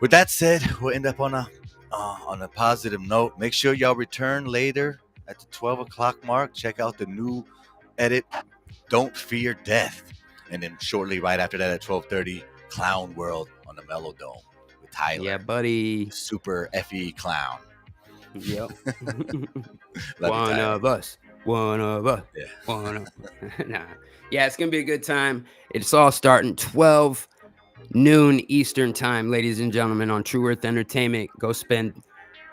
With that said, we'll end up on a positive note. Make sure y'all return later at the 12 o'clock mark. Check out the new edit, Don't Fear Death. And then shortly right after that at 12:30, Clown World on the Melodome with Tyler. Yeah, buddy. Super FE clown. Yep. One of us. Yeah. Nah. Yeah, it's gonna be a good time. It's all starting 12 noon Eastern time, ladies and gentlemen, on True Earth Entertainment. Go spend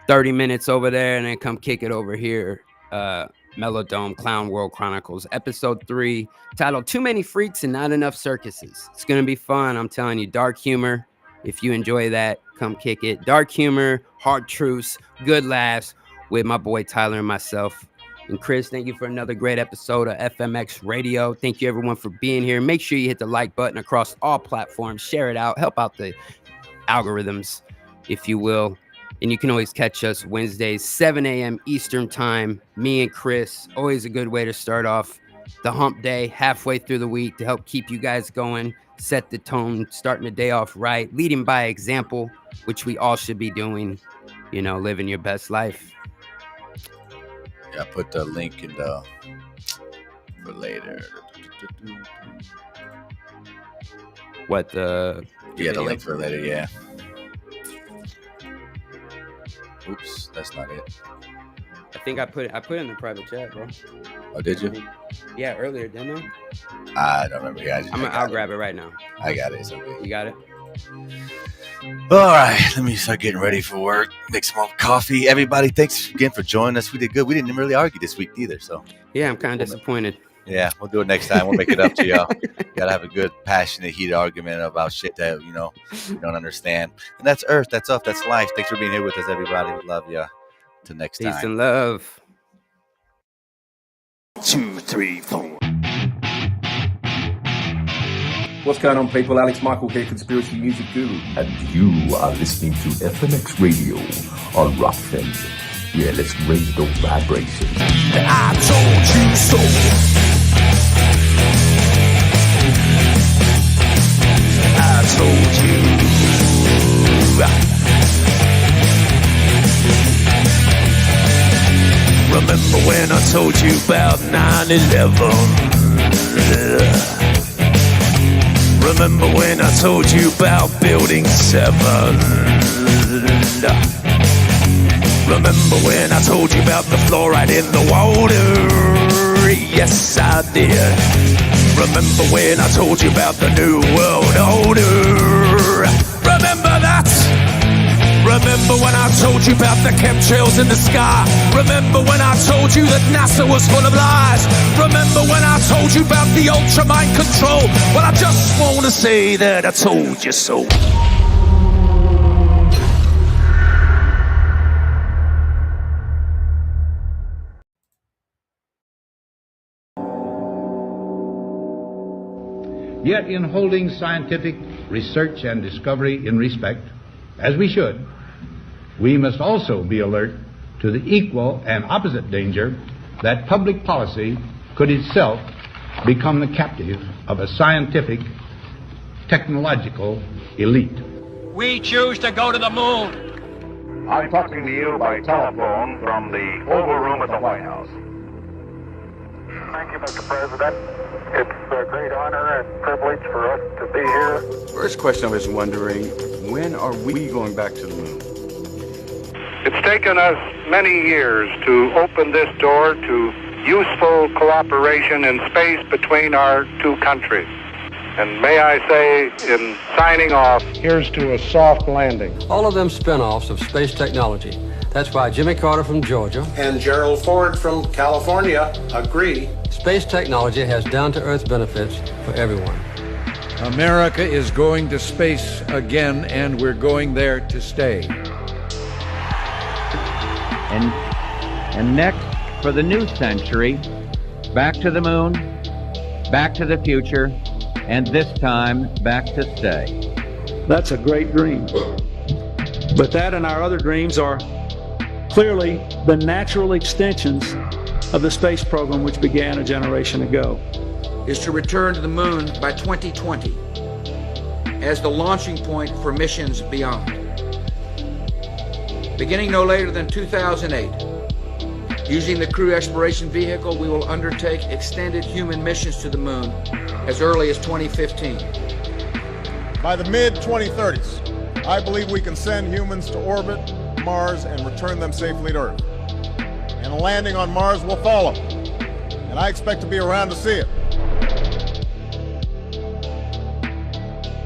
30 minutes over there and then come kick it over here. Melodome Clown World Chronicles, episode 3, titled Too Many Freaks and Not Enough Circuses. It's gonna be fun. I'm telling you, dark humor. If you enjoy that, come kick it. Dark humor, hard truths, good laughs with my boy Tyler and myself. And Chris, thank you for another great episode of FMX Radio. Thank you, everyone, for being here. Make sure you hit the like button across all platforms. Share it out. Help out the algorithms, if you will. And you can always catch us Wednesdays, 7 a.m. Eastern time. Me and Chris, always a good way to start off the hump day, halfway through the week, to help keep you guys going. Set the tone, starting the day off right, leading by example, which we all should be doing, you know, living your best life. Yeah, I put the link in the for later. What the? Yeah, the link for later. Yeah. Oops, that's not it. I think I put it in the private chat, bro. Oh, did you? Yeah, earlier, didn't I don't remember. Yeah, I'll grab it right now. I got it. It's okay. You got it? All right, let me start getting ready for work. Make some more coffee. Everybody, thanks again for joining us. We did good. We didn't really argue this week either, so. Yeah, I'm kind of disappointed. Yeah, we'll do it next time. We'll make it up to y'all. Gotta have a good, passionate, heated argument about shit that, you don't understand. And that's Earth. That's up. That's life. Thanks for being here with us, everybody. We love you. Till next time. Peace and love. 2, 3, 4. What's going on, people? Alex Michael here, Conspiracy Music Guru. And you are listening to FMX Radio on Rockfin. Yeah, let's raise those vibrations. I told you so. I told you. Remember when I told you about 9/11? Remember when I told you about Building 7? Remember when I told you about the fluoride in the water? Yes, I did. Remember when I told you about the New World Order? Remember that? Remember when I told you about the chemtrails in the sky? Remember when I told you that NASA was full of lies? Remember when I told you about the ultra mind control? Well, I just want to say that I told you so. Yet in holding scientific research and discovery in respect, as we should, we must also be alert to the equal and opposite danger that public policy could itself become the captive of a scientific, technological elite. We choose to go to the moon. I'm talking to you by telephone from the Oval Room at the White House. Thank you, Mr. President. It's a great honor and privilege for us to be here. First question I was wondering, when are we going back to the moon? It's taken us many years to open this door to useful cooperation in space between our two countries. And may I say, in signing off, here's to a soft landing. All of them spin-offs of space technology. That's why Jimmy Carter from Georgia and Gerald Ford from California agree. Space technology has down-to-earth benefits for everyone. America is going to space again, and we're going there to stay. And next, for the new century, back to the moon, back to the future, and this time, back to stay. That's a great dream. But that and our other dreams are clearly the natural extensions of the space program which began a generation ago. Is to return to the moon by 2020 as the launching point for missions beyond. Beginning no later than 2008, using the Crew Exploration Vehicle, we will undertake extended human missions to the moon as early as 2015. By the mid-2030s, I believe we can send humans to orbit Mars and return them safely to Earth. And a landing on Mars will follow. And I expect to be around to see it.